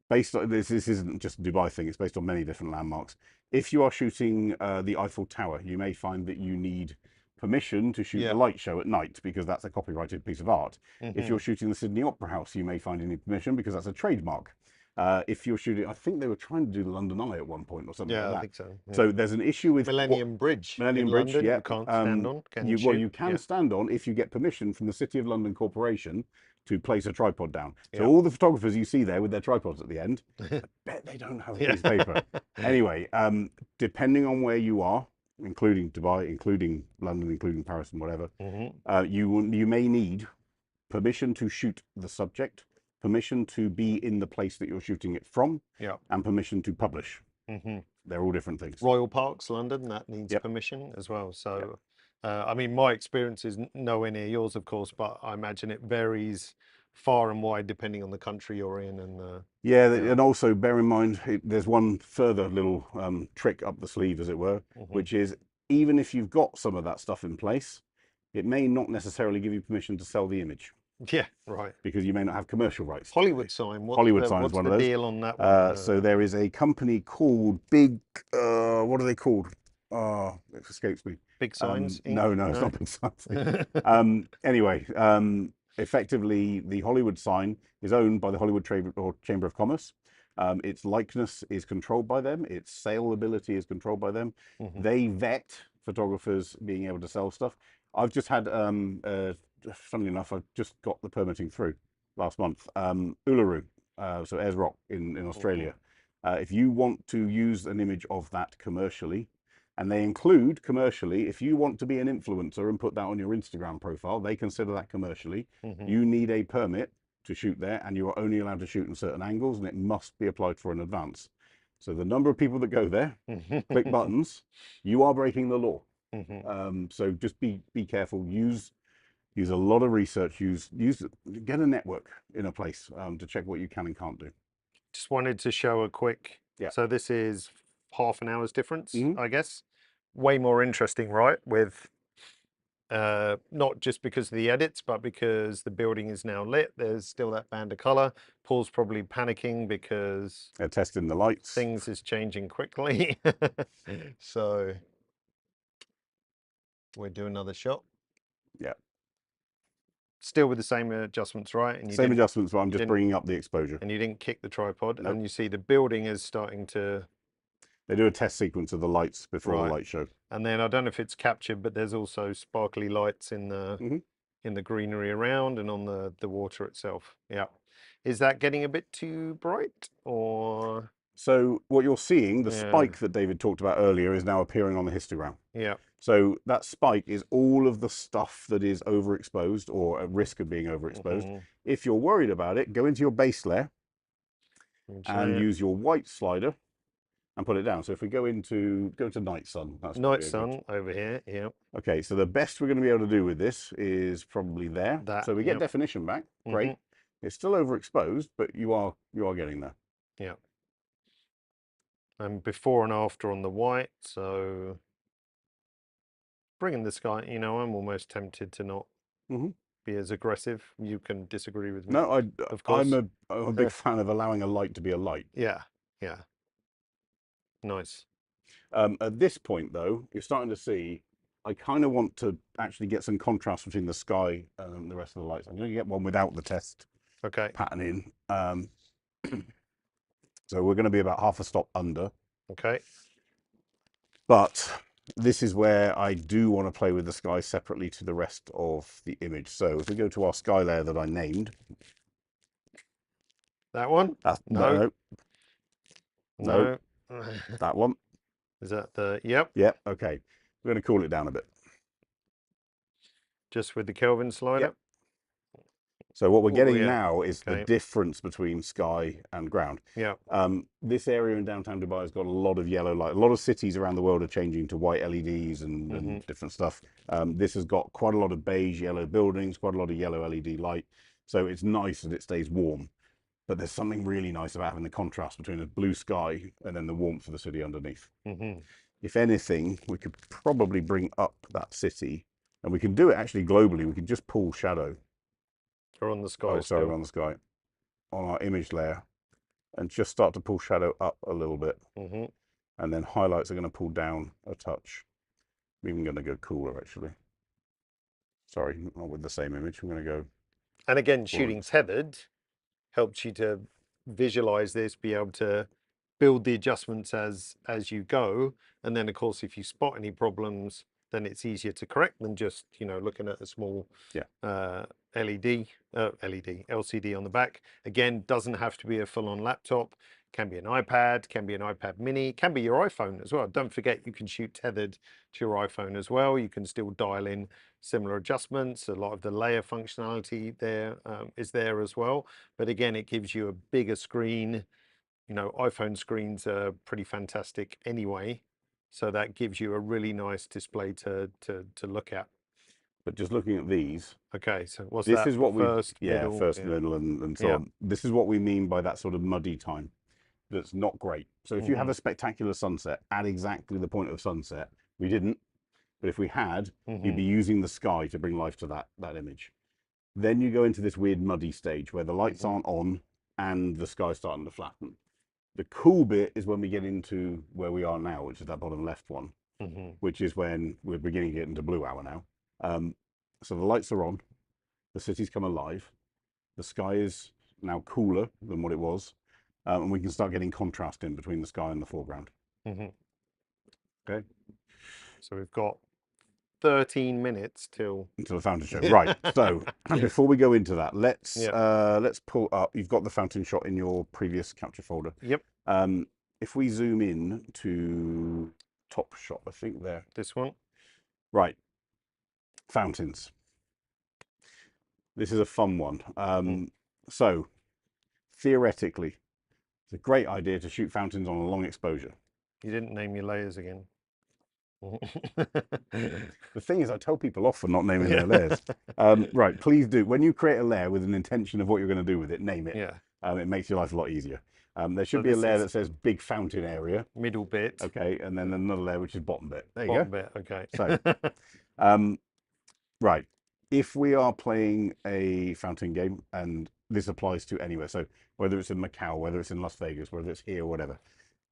based on this isn't just a Dubai thing, it's based on many different landmarks. If you are shooting the Eiffel Tower, you may find that you need permission to shoot the light show at night because that's a copyrighted piece of art. If you're shooting the Sydney Opera House, you may find you need permission because that's a trademark. If you're shooting, I think they were trying to do the London Eye at one point or something like that. I think so. Yeah. So there's an issue with Millennium Bridge. Millennium in Bridge, London, yeah. You can't stand on. Can you? Well, you can stand on if you get permission from the City of London Corporation to place a tripod down. So all the photographers you see there with their tripods at the end, I bet they don't have a piece of paper. Anyway, depending on where you are, including Dubai, including London, including Paris and whatever, you may need permission to shoot the subject, permission to be in the place that you're shooting it from, and permission to publish. They're all different things. Royal Parks, London, that needs permission as well. So, I mean, my experience is nowhere near yours, of course, but I imagine it varies far and wide depending on the country you're in. And and also bear in mind, there's one further little trick up the sleeve, as it were, which is even if you've got some of that stuff in place, it may not necessarily give you permission to sell the image. Yeah, right. Because you may not have commercial rights. Hollywood sign. Hollywood sign is one of those. What's the deal on that one? So there is a company called Big. What are they called? It escapes me. Big Signs. No, it's not Big Signs. Anyway, effectively, the Hollywood sign is owned by the Hollywood Chamber of Commerce. Its likeness is controlled by them. Its saleability is controlled by them. They vet photographers being able to sell stuff. I've just had, funnily enough, I've just got the permitting through last month. Uluru, so Ayers Rock in Australia. If you want to use an image of that commercially, and they include commercially, if you want to be an influencer and put that on your Instagram profile, they consider that commercially. You need a permit to shoot there, and you are only allowed to shoot in certain angles, and it must be applied for in advance. So the number of people that go there, click buttons, you are breaking the law. So just be careful. Use a lot of research. Get a network in a place to check what you can and can't do. Just wanted to show a quick. So this is half an hour's difference, I guess. Way more interesting, right? With not just because of the edits, but because the building is now lit. There's still that band of color. Paul's probably panicking because they're testing the lights. Things is changing quickly. So we'll do another shot. Yeah. Still with the same adjustments, right? And same adjustments, but I'm just bringing up the exposure. And you didn't kick the tripod. Nope. And you see the building is starting to... They do a test sequence of the lights before the light show. And then I don't know if it's captured, but there's also sparkly lights in the greenery around and on the water itself. Yeah. Is that getting a bit too bright or... So what you're seeing, the spike that David talked about earlier, is now appearing on the histogram. Yeah. So that spike is all of the stuff that is overexposed or at risk of being overexposed. If you're worried about it, go into your base layer and use your white slider and put it down. So if we go to night sun. That's night sun over here, yeah. Okay, so the best we're going to be able to do with this is probably there. So we get definition back. Great. It's still overexposed, but you are getting there. Yeah. And before and after on the white, so bringing the sky, I'm almost tempted to not be as aggressive. You can disagree with me. No, of course. I'm a big fan of allowing a light to be a light. Yeah, yeah. Nice. At this point, though, you're starting to see, I kind of want to actually get some contrast between the sky and the rest of the lights. I'm going to get one without the test pattern in. So we're going to be about half a stop under. Okay. But this is where I do want to play with the sky separately to the rest of the image. So if we go to our sky layer that I named. That one? No. That one. Is that the, yep. Yep, okay. We're going to cool it down a bit. Just with the Kelvin slider? Yep. So what we're getting now is the difference between sky and ground. Yeah. This area in downtown Dubai has got a lot of yellow light. A lot of cities around the world are changing to white LEDs and different stuff. This has got quite a lot of beige yellow buildings, quite a lot of yellow LED light. So it's nice that it stays warm. but there's something really nice about having the contrast between the blue sky and then the warmth of the city underneath. If anything, we could probably bring up that city, and we can do it actually globally. We can just pull shadow. Or on the sky. Oh, sorry, on the sky, on our image layer, and just start to pull shadow up a little bit. And then highlights are going to pull down a touch. I'm even going to go cooler, actually. Sorry, not with the same image. I'm going to go. And again, shooting tethered helps you to visualize this, be able to build the adjustments as you go. And then, of course, if you spot any problems, then it's easier to correct than just, you know, looking at a small LCD on the back. Again, doesn't have to be a full-on laptop. Can be an iPad, can be an iPad mini, can be your iPhone as well. Don't forget you can shoot tethered to your iPhone as well. You can still dial in similar adjustments. A lot of the layer functionality there is there as well. But again, it gives you a bigger screen. You know, iPhone screens are pretty fantastic anyway. So that gives you a really nice display to look at. But just looking at these. Okay, so what's this that? is what First, we middle, first, middle, and so on. This is what we mean by that sort of muddy time. That's not great. So if you have a spectacular sunset at exactly the point of sunset, we didn't, but if we had, you'd be using the sky to bring life to that image. Then you go into this weird muddy stage where the lights aren't on and the sky's starting to flatten. The cool bit is when we get into where we are now, which is that bottom left one, which is when we're beginning to get into blue hour now. So the lights are on, the city's come alive, the sky is now cooler than what it was, and we can start getting contrast in between the sky and the foreground. Okay. So we've got 13 minutes till the fountain show. Right. So before we go into that, let's pull up. You've got the fountain shot in your previous capture folder. Yep. If we zoom in to top shot, I think there. This one. Right. Fountains. This is a fun one. So theoretically, it's a great idea to shoot fountains on a long exposure. You didn't name your layers again. The thing is, I tell people off for not naming their layers. Right, please do. When you create a layer with an intention of what you're going to do with it, name it. It makes your life a lot easier. There should be a layer that says big fountain area. Middle bit. Okay, and then another layer which is bottom bit. There you bottom go. Bit, okay. So, right, if we are playing a fountain game, and this applies to anywhere, so whether it's in Macau, whether it's in Las Vegas, whether it's here, whatever,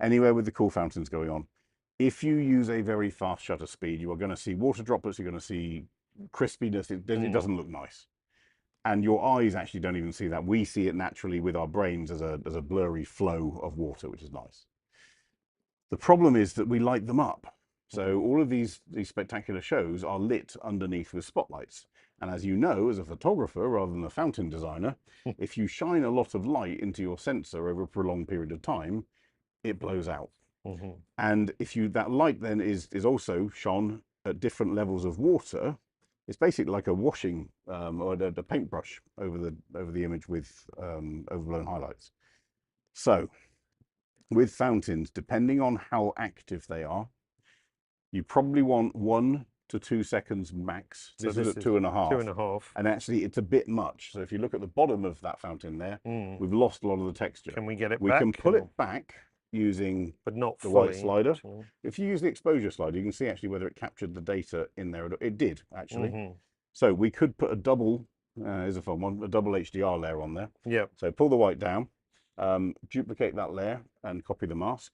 anywhere with the cool fountains going on, if you use a very fast shutter speed, you are going to see water droplets, you're going to see crispiness, it doesn't look nice. And your eyes actually don't even see that. We see it naturally with our brains as a blurry flow of water, which is nice. The problem is that we light them up. So all of these spectacular shows are lit underneath with spotlights. And as you know, as a photographer rather than a fountain designer, if you shine a lot of light into your sensor over a prolonged period of time, it blows out. And if that light then is also shone at different levels of water, it's basically like a washing or a paintbrush over the image with overblown highlights. So with fountains, depending on how active they are, you probably want 1 to 2 seconds max. So this is at 2.5. 2.5. And actually it's a bit much. So if you look at the bottom of that fountain there, we've lost a lot of the texture. Can we get it back? We can pull it back using but not the fully, white slider. actually. If you use the exposure slider, you can see actually whether it captured the data in there. It did, actually. So we could put a double, here's a fun one, a double HDR layer on there. Yep. So pull the white down, duplicate that layer and copy the mask.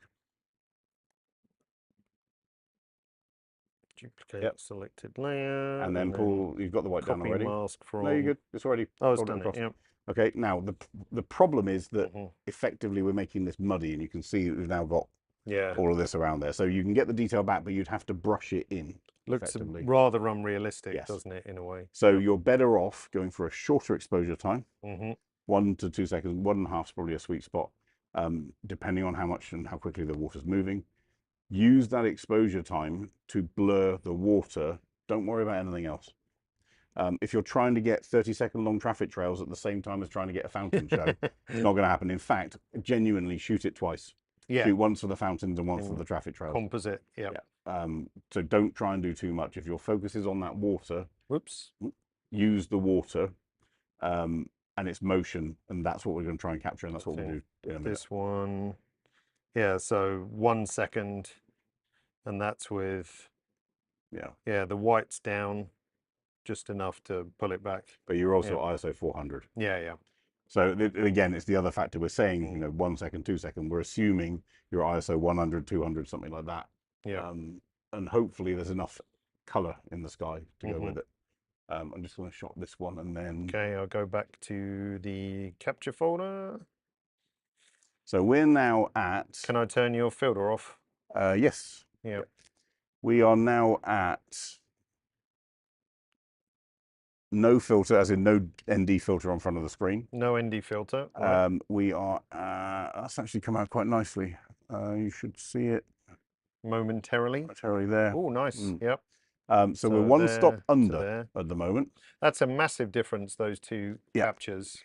Duplicate selected layer. And then pull, you've got the white down already. Mask from... No, you're good. It's already done it, yep. Okay, now the problem is that effectively we're making this muddy, and you can see that we've now got all of this around there. So you can get the detail back, but you'd have to brush it in. Looks rather unrealistic, doesn't it, in a way? So you're better off going for a shorter exposure time. 1 to 2 seconds, 1.5 is probably a sweet spot, depending on how much and how quickly the water's moving. Use that exposure time to blur the water. Don't worry about anything else. If you're trying to get 30-second long traffic trails at the same time as trying to get a fountain show, it's not going to happen. In fact, genuinely shoot it twice. Shoot once for the fountains and once for the traffic trails. Composite, yeah. So don't try and do too much. If your focus is on that water, whoops, use the water, and and it's motion, and that's what we're going to try and capture, and that's what we'll do in a minute. This one, yeah, so 1 second, and that's with, yeah, the white's down just enough to pull it back. But you're also ISO 400. Yeah. So again, it's the other factor. We're saying, 1 second, 2 second. We're assuming you're ISO 100, 200, something like that. Yeah. And hopefully there's enough color in the sky to go with it. I'm just going to shot this one and then. Okay, I'll go back to the capture folder. So we're now at. Can I turn your filter off? Yes. Yeah. We are now at no filter, as in no ND filter on front of the screen. No ND filter. Right. We are. That's actually come out quite nicely. You should see it momentarily there. Oh, nice. Yep. So we're one stop under at the moment. That's a massive difference, those two captures.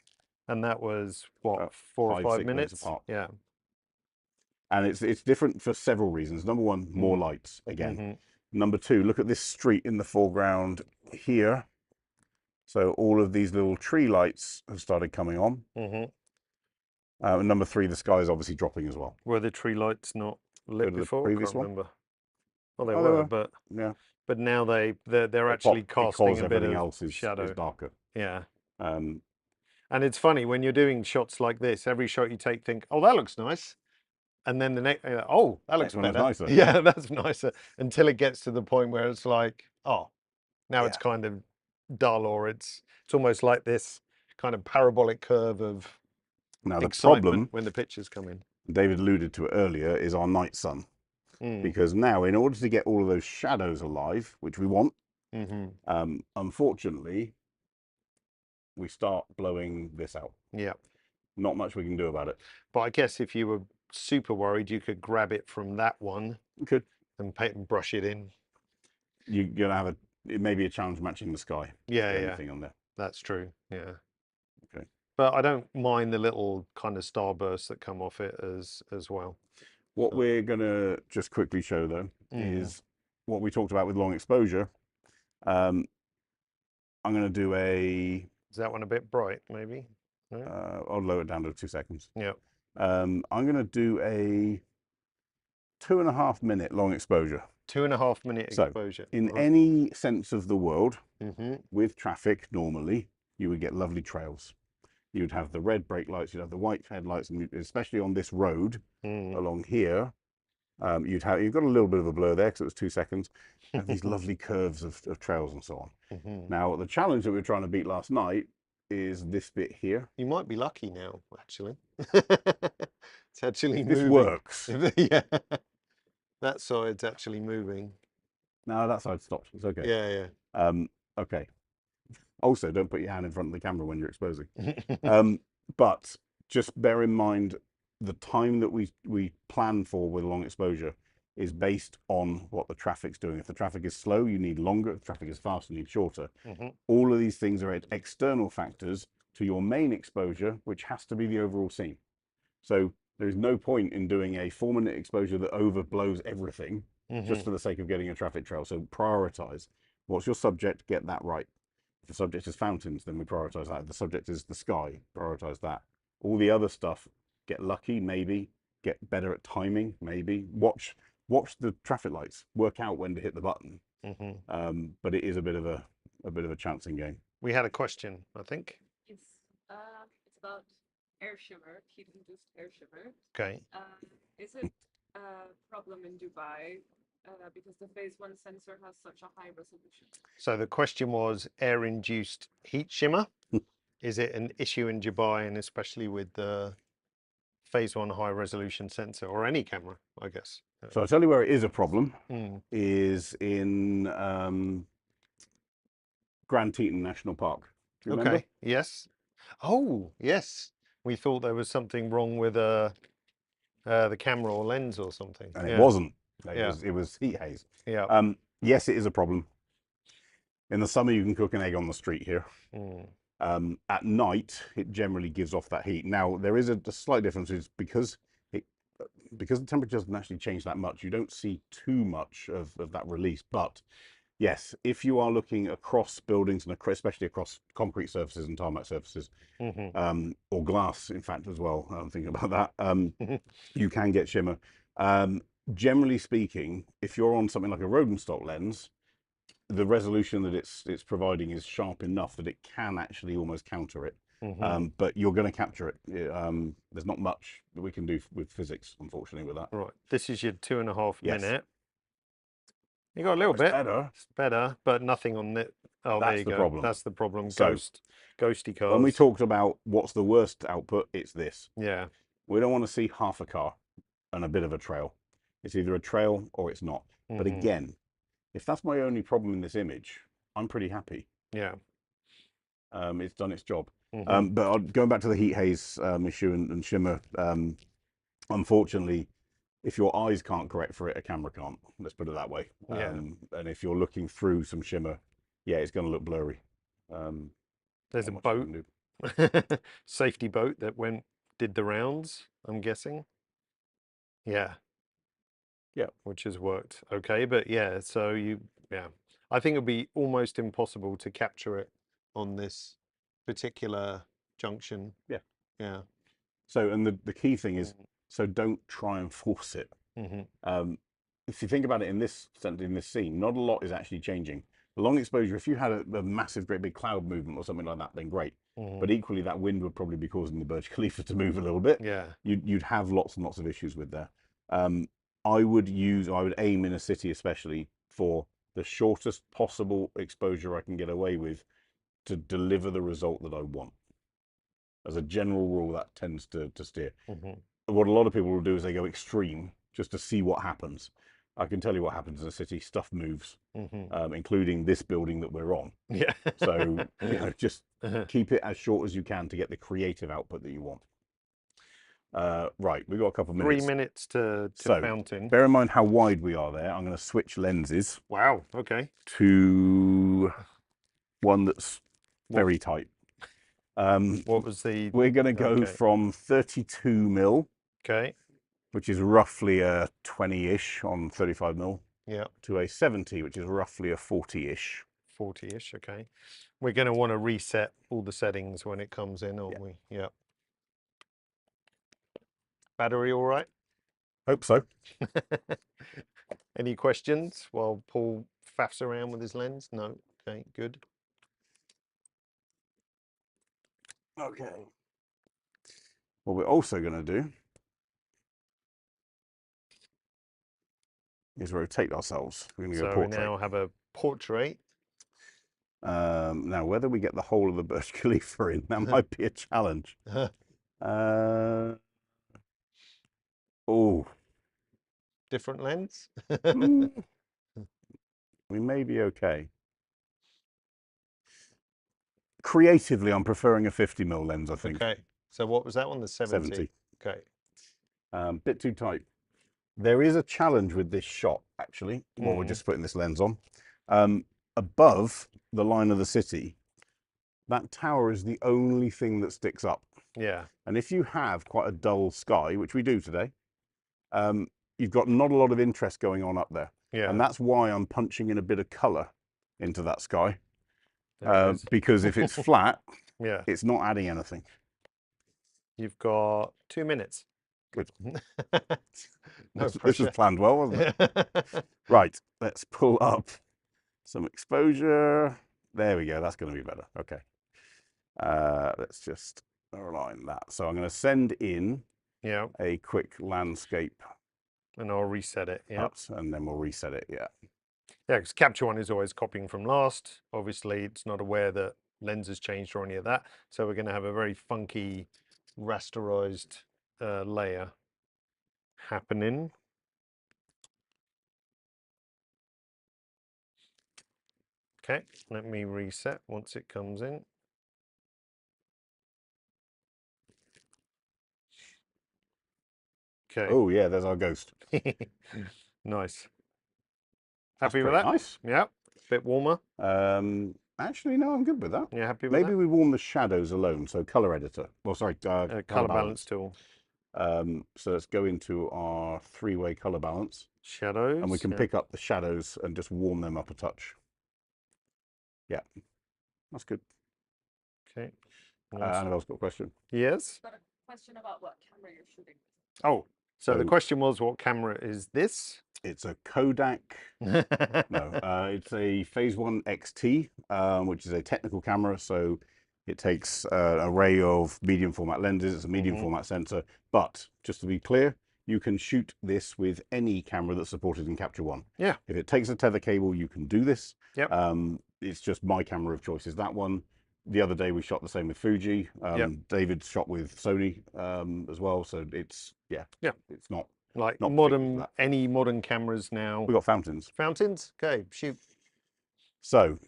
And that was what, 4 or 5 minutes apart. Yeah. And it's different for several reasons. Number one, more lights again. Number two, look at this street in the foreground here. So all of these little tree lights have started coming on. And number three, the sky is obviously dropping as well. Were the tree lights not lit before? The previous I can't remember. Well, they they were, were. but yeah. But now they're actually casting a bit of else is shadow. Darker. Yeah. And it's funny when you're doing shots like this. Every shot you take, think, "Oh, that looks nice," and then the next, "Oh, that looks better." Nicer. Yeah, that's nicer. Until it gets to the point where it's like, "Oh, now it's kind of dull," or it's almost like this kind of parabolic curve of the excitement problem when the pictures come in. David alluded to it earlier is our night sun. Because now, in order to get all of those shadows alive, which we want, unfortunately, we start blowing this out. Yeah. Not much we can do about it. But I guess if you were super worried, you could grab it from that one. You could. And paint and brush it in. You're going to have it may be a challenge matching the sky. Yeah, anything on there. That's true. Yeah. Okay. But I don't mind the little kind of starbursts that come off it as well. What we're going to just quickly show, though, is what we talked about with long exposure. I'm going to do a... Is that one a bit bright, maybe? No? I'll lower it down to 2 seconds. Yeah. I'm going to do a 2.5 minute long exposure. 2.5 minute exposure. In any sense of the world, with traffic, normally, you would get lovely trails. You'd have the red brake lights, you'd have the white headlights, and especially on this road along here, you've got a little bit of a blur there because it was 2 seconds. You have these lovely curves of trails and so on. Now, the challenge that we were trying to beat last night is this bit here. You might be lucky now, actually. It's actually moving. This works. Yeah. That side's actually moving. No, that side stopped. It's okay. Yeah. Okay. Also, don't put your hand in front of the camera when you're exposing. But just bear in mind the time that we plan for with long exposure is based on what the traffic's doing. If the traffic is slow, you need longer. If the traffic is fast, you need shorter. All of these things are external factors to your main exposure, which has to be the overall scene. So there's no point in doing a 4-minute exposure that overblows everything just for the sake of getting a traffic trail. So prioritize. What's your subject? Get that right. If the subject is fountains, then we prioritize that. If the subject is the sky, prioritize that. All the other stuff, get lucky, maybe. Get better at timing, maybe. Watch the traffic lights. Work out when to hit the button. But it is a bit of a chancing game. We had a question, I think. It's about air shimmer, heat-induced air shimmer. Okay. Is it a problem in Dubai? Because the phase 1 sensor has such a high resolution. So the question was air-induced heat shimmer. Is it an issue in Dubai, and especially with the phase 1 high resolution sensor, or any camera, I guess? So I'll tell you where it is a problem, is in Grand Teton National Park. Do you remember? Okay, yes. Oh, yes. We thought there was something wrong with the camera or lens or something. And it wasn't. Yeah. It was heat haze. Yeah. Yes, it is a problem. In the summer, you can cook an egg on the street here. At night, it generally gives off that heat. Now, there is a slight difference, is because the temperature doesn't actually change that much, you don't see too much of that release. But Yes, if you are looking across buildings and especially across concrete surfaces and tarmac surfaces, or glass, in fact, as well. I'm thinking about that. You can get shimmer. Generally speaking, if you're on something like a Rodenstock lens, the resolution that it's providing is sharp enough that it can actually almost counter it. But you're going to capture it. There's not much that we can do with physics, unfortunately, with that. Right, this is your 2.5 Yes. minute. You got a little It's bit. better. It's better, but nothing on it. Oh, there That's you the go. problem. That's the problem. So, Ghosty cars. When we talked about what's the worst output, it's this. Yeah. We don't want to see half a car and a bit of a trail. It's either a trail or it's not. But again, if that's my only problem in this image, I'm pretty happy. Yeah. It's done its job. But going back to the heat haze issue and shimmer, unfortunately, if your eyes can't correct for it, a camera can't. Let's put it that way. Yeah. And if you're looking through some shimmer, yeah, it's going to look blurry. There's a not much you boat, can do. safety boat that did the rounds, I'm guessing. Yeah. Yeah. Which has worked okay, but yeah, so I think it'd be almost impossible to capture it on this particular junction. Yeah. Yeah. So, and the key thing is, so don't try and force it. If you think about it in this scene, not a lot is actually changing. The long exposure, if you had a massive, great big cloud movement or something like that, then great. But equally, that wind would probably be causing the Burj Khalifa to move a little bit. Yeah. You'd have lots and lots of issues with there. I would aim in a city especially for the shortest possible exposure I can get away with to deliver the result that I want. As a general rule, that tends to steer. What a lot of people will do is they go extreme just to see what happens. I can tell you what happens in a city. Stuff moves, including this building that we're on. Yeah. So, just keep it as short as you can to get the creative output that you want. Right, we've got a couple of minutes. 3 minutes to So, fountain. bear in mind how wide we are there. I'm going to switch lenses. Wow, okay. To one that's very tight. What was the... We're going to go from 32 mil. Okay. Which is roughly a 20-ish on 35 mil. Yeah. To a 70, which is roughly a 40-ish. 40-ish, okay. We're going to want to reset all the settings when it comes in, aren't we? Yeah. Battery all right? Hope so. Any questions while Paul faffs around with his lens? No? Okay, good. Okay. What we're also going to do is rotate ourselves. We're going to go portrait. So we now have a portrait. Now, whether we get the whole of the Burj Khalifa in, that might be a challenge. Oh. Different lens? We may be okay. Creatively, I'm preferring a 50 mil lens, I think. Okay. So what was that one? The 70? 70. Okay. Bit too tight. There is a challenge with this shot, actually, while we're just putting this lens on. Above the line of the city, that tower is the only thing that sticks up. Yeah. And if you have quite a dull sky, which we do today, you've got not a lot of interest going on up there. Yeah. And that's why I'm punching in a bit of color into that sky. Because if it's flat, yeah, it's not adding anything. You've got 2 minutes. Good. No this was planned well, wasn't it? Right, let's pull up some exposure. There we go. That's going to be better. Okay. Let's just align that. So I'm going to send in a quick landscape. And I'll reset it. Yeah. And then we'll reset it. Yeah. Yeah, because capture one is always copying from last. Obviously, it's not aware that lens has changed or any of that. So we're going to have a very funky rasterized layer happening. Okay, let me reset once it comes in. Okay. Oh yeah, there's our ghost. Nice. Happy with that? Nice. Yeah. Bit warmer. Actually, no, I'm good with that. Yeah, happy with Maybe that? we warm the shadows alone. So color editor. Well, sorry, color balance tool. So let's go into our 3-way color balance. Shadows. And we can pick up the shadows and just warm them up a touch. Yeah, that's good. Okay. Nice. Annabelle's got a question. Yes. Got a question about what camera you're shooting with. Oh, so the So- question was, what camera is this? It's a Kodak. No, it's a Phase 1 XT, which is a technical camera. So it takes an array of medium format lenses. It's a medium format sensor. But just to be clear, you can shoot this with any camera that's supported in Capture One. Yeah. If it takes a tether cable, you can do this. Yep. It's just my camera of choice is that one. The other day we shot the same with Fuji. David shot with Sony as well. So it's it's not Like not particular for modern, that. any modern cameras now. We got fountains. Fountains? Okay, shoot. So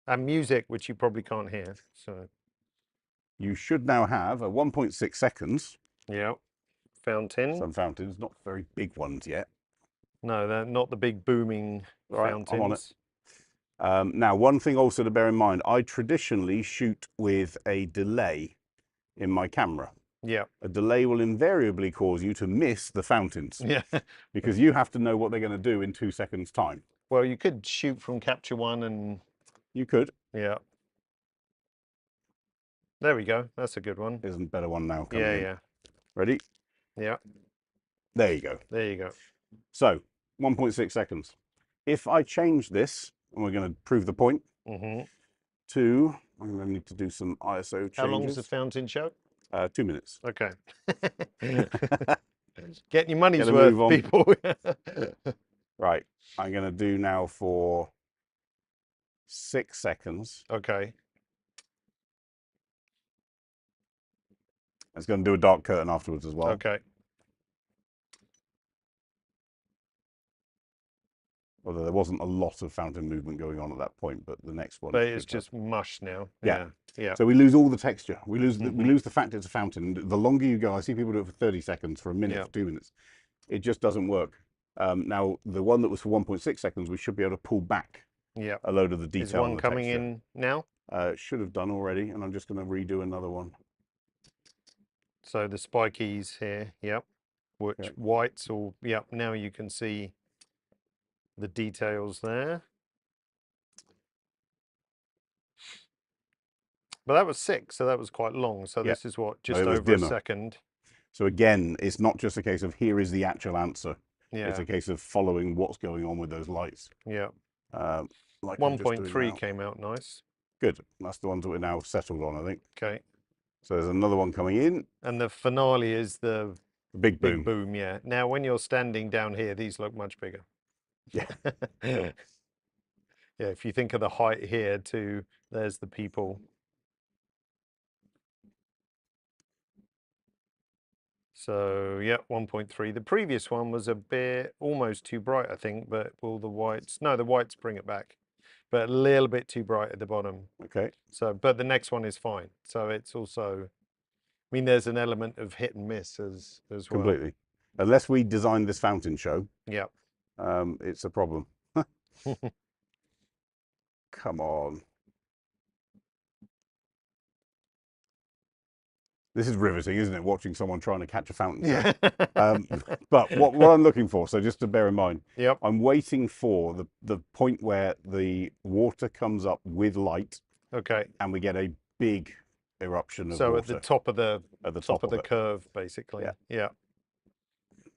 And music, which you probably can't hear. So you should now have a 1.6 seconds. yeah, fountain. Some fountains, not very big ones yet. No, they're not the big booming Right, fountains. I'm on it. Now, one thing also to bear in mind, I traditionally shoot with a delay in my camera. Yeah. A delay will invariably cause you to miss the fountains Yeah. because you have to know what they're going to do in 2 seconds time. Well, you could shoot from Capture One and You could. yeah. There we go. That's a good one. There's a better one now coming Yeah, in. yeah. Ready? Yeah. There you go. There you go. So 1.6 seconds. If I change this, and we're going to prove the point, to, I'm going to need to do some ISO changes. How long is the fountain show? 2 minutes. Okay. Getting your money's Gotta worth, move on. people. Right. I'm going to do now for 6 seconds. Okay. It's going to do a dark curtain afterwards as well. Okay. Although there wasn't a lot of fountain movement going on at that point, but the next one. But it's should have. just mush now. Yeah. Yeah. So we lose all the texture. We lose the fact it's a fountain. The longer you go, I see people do it for 30 seconds, for a minute, for 2 minutes. It just doesn't work. Now, the one that was for 1.6 seconds, we should be able to pull back Yeah. a load of the detail. Is one and the coming texture. in now? It should have done already, and I'm just going to redo another one. So the spikies here, yep. Which Yep. whites all, yep. Now you can see the details there. But that was 6, so that was quite long. So this is what, just it was over a dimmer. second. So again, it's not just a case of here is the actual answer. Yeah. It's a case of following what's going on with those lights. Yeah. Like I'm just doing 1.3 now. came out nice. Good. That's the ones that we're now settled on, I think. Okay. So there's another one coming in. And the finale is the Big boom. big boom, yeah. Now, when you're standing down here, these look much bigger. Yeah. Yeah, if you think of the height here too, there's the people. So, yeah, 1.3. The previous one was a bit, almost too bright, I think, but will the whites, no, the whites bring it back, but a little bit too bright at the bottom. Okay. So, but the next one is fine. So it's also, I mean, there's an element of hit and miss as well. Completely. Unless we design this fountain show, Yeah. it's a problem. Come on. This is riveting, isn't it? Watching someone trying to catch a fountain show. But what I'm looking for, so just to bear in mind, Yep. I'm waiting for the point where the water comes up with light Okay. and we get a big eruption of So water. at the top of the top of the it. curve, basically. Yeah. Yeah.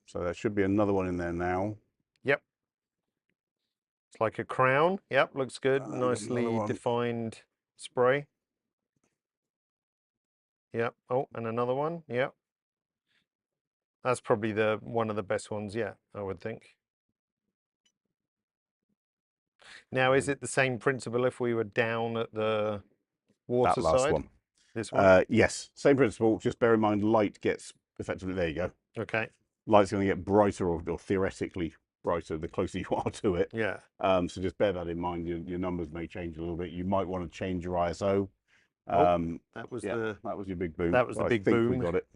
So there should be another one in there now. Yep. It's like a crown. Yep, looks good. Another Nicely one. defined spray. Yep. Oh, and another one. Yep. That's probably one of the best ones yet, I would think. Now, is it the same principle if we were down at the water That last side? one. This one? Yes, same principle. Just bear in mind, light gets effectively, there you go. Okay. Light's going to get brighter or theoretically brighter the closer you are to it. Yeah. So just bear that in mind. Your numbers may change a little bit. You might want to change your ISO. That was that was your big boom. That was the big I think boom. we got it.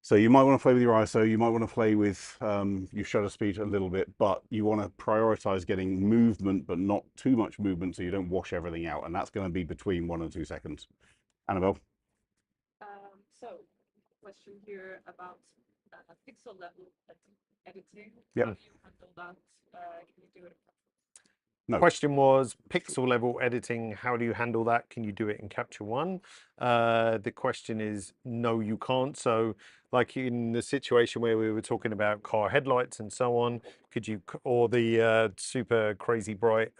So you might want to play with your ISO. You might want to play with your shutter speed a little bit, but you want to prioritize getting movement, but not too much movement, so you don't wash everything out. And that's going to be between 1 and 2 seconds. Annabelle. So, question here about pixel level editing. Yep. How do you handle that? Can you do it? No. Question was pixel level editing. How do you handle that? Can you do it in Capture One? The question is no, you can't. So like in the situation where we were talking about car headlights and so on, could you, or the super crazy bright,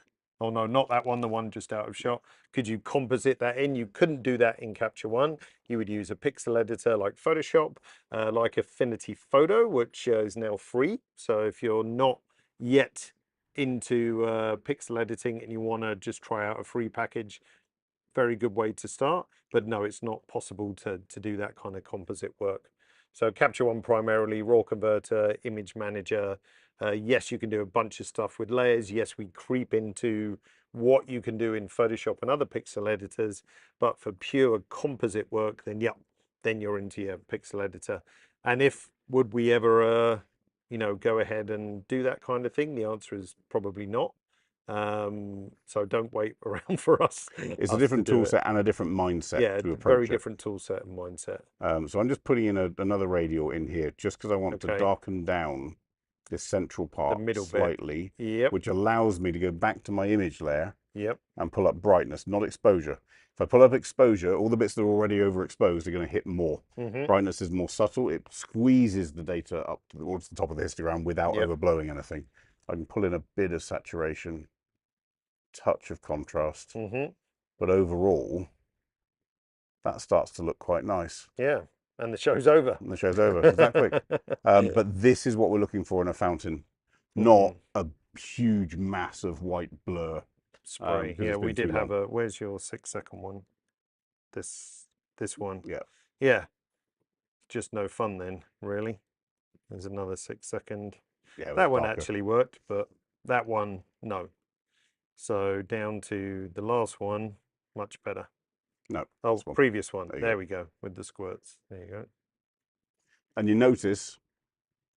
oh no, not that one, the one just out of shot. Could you composite that in? You couldn't do that in Capture One. You would use a pixel editor like Photoshop, like Affinity Photo, which is now free. So if you're not yet into pixel editing and you want to just try out a free package, very good way to start. But no, it's not possible to do that kind of composite work. So Capture One primarily, raw converter, image manager. Yes, you can do a bunch of stuff with layers. Yes, we creep into what you can do in Photoshop and other pixel editors, but for pure composite work, then yeah, then you're into your pixel editor. And if would we ever you know, go ahead and do that kind of thing? The answer is probably not. So don't wait around for us. It's a different tool set and a different mindset Yeah, to approach very it. different tool set and mindset. So I'm just putting in another radial in here just because I want to darken down this central part slightly, which allows me to go back to my image layer and pull up brightness, not exposure. If I pull up exposure, all the bits that are already overexposed are going to hit more. Brightness is more subtle. It squeezes the data up towards the top of the histogram without overblowing anything. I can pull in a bit of saturation, touch of contrast, but overall, that starts to look quite nice. Yeah, and the show's over. And the show's over. It's that quick. But this is what we're looking for in a fountain, not a huge mass of white blur. Spray. Yeah, we did have a. Where's your 6-second one? This one. Yeah. Yeah. Just no fun then, really. There's another 6-second. Yeah, that one actually worked, but that one no. So down to the last one, much better. No. Oh, previous one. There go. we go with the squirts. There you go. And you notice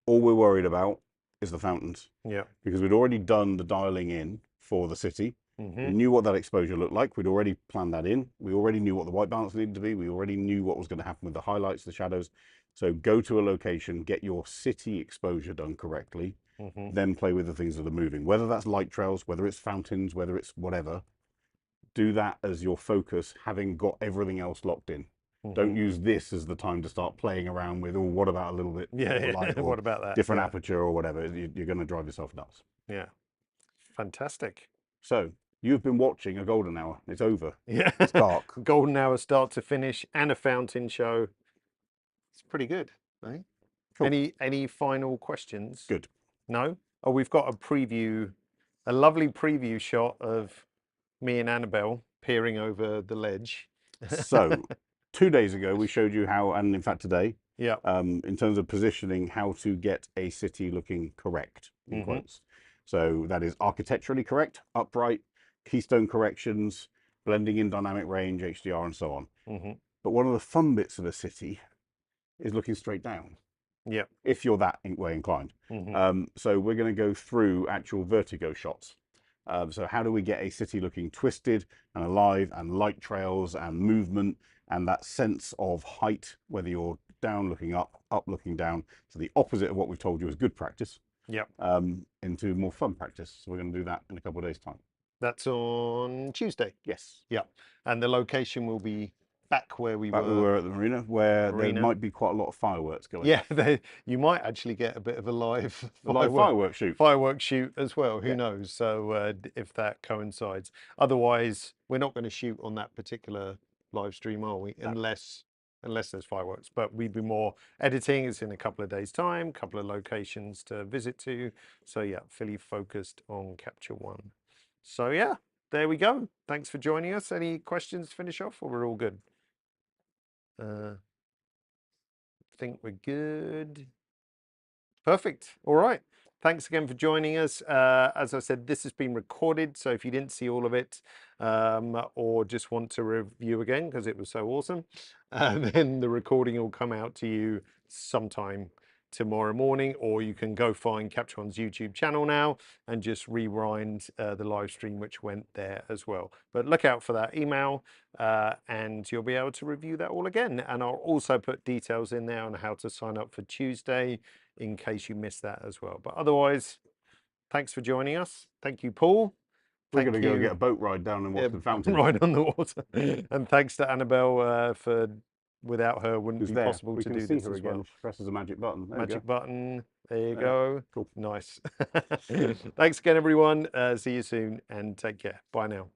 all we're worried about is the fountains. Yeah. Because we'd already done the dialing in for the city. We knew what that exposure looked like. We'd already planned that in. We already knew what the white balance needed to be. We already knew what was going to happen with the highlights, the shadows. So go to a location, get your city exposure done correctly, then play with the things that are moving. Whether that's light trails, whether it's fountains, whether it's whatever, do that as your focus, having got everything else locked in. Don't use this as the time to start playing around with, oh, what about a little bit more light, or what about that? Different aperture or whatever. You're going to drive yourself nuts. Yeah. Fantastic. So you've been watching a golden hour. It's over. Yeah. It's dark. Golden hour start to finish and a fountain show. It's pretty good. Eh? Cool. Any final questions? Good. No? Oh, we've got a preview, a lovely preview shot of me and Annabelle peering over the ledge. So 2 days ago, we showed you how, and in fact today, yeah, in terms of positioning, how to get a city looking correct, in quotes. So that is architecturally correct, upright, Keystone corrections, blending in dynamic range, HDR, and so on. But one of the fun bits of a city is looking straight down. Yeah. If you're that way inclined. So we're going to go through actual vertigo shots. So how do we get a city looking twisted and alive, and light trails and movement and that sense of height, whether you're down looking up, up looking down. So the opposite of what we've told you is good practice. Yeah. Into more fun practice. So we're going to do that in a couple of days' time. That's on Tuesday. Yes. Yeah. And the location will be back where we were. We were at the marina, where there might be quite a lot of fireworks going. Yeah, you might actually get a bit of a live firework shoot. Firework shoot as well. Who knows? So if that coincides. Otherwise, we're not going to shoot on that particular live stream, are we? No. Unless there's fireworks. But we'd be more editing. It's in a couple of days' time, couple of locations to visit to. So yeah, fully focused on Capture One. So yeah, there we go. Thanks for joining us. Any questions to finish off, or we're all good? I think we're good. Perfect. All right. Thanks again for joining us. As I said, this has been recorded, so if you didn't see all of it, or just want to review again because it was so awesome, then the recording will come out to you sometime tomorrow morning, or you can go find Capture One's YouTube channel now and just rewind the live stream which went there as well. But look out for that email and you'll be able to review that all again. And I'll also put details in there on how to sign up for Tuesday in case you missed that as well. But otherwise, thanks for joining us. Thank you, Paul. We're thank going to go you. get a boat ride down and watch the fountain. Right on the water. And thanks to Annabelle for, without her, wouldn't Who's be there? possible We to can do see this her as again. well. She presses a magic button. There we Magic go. button. There you Yeah, go. cool. Nice. Thanks again, everyone. See you soon and take care. Bye now.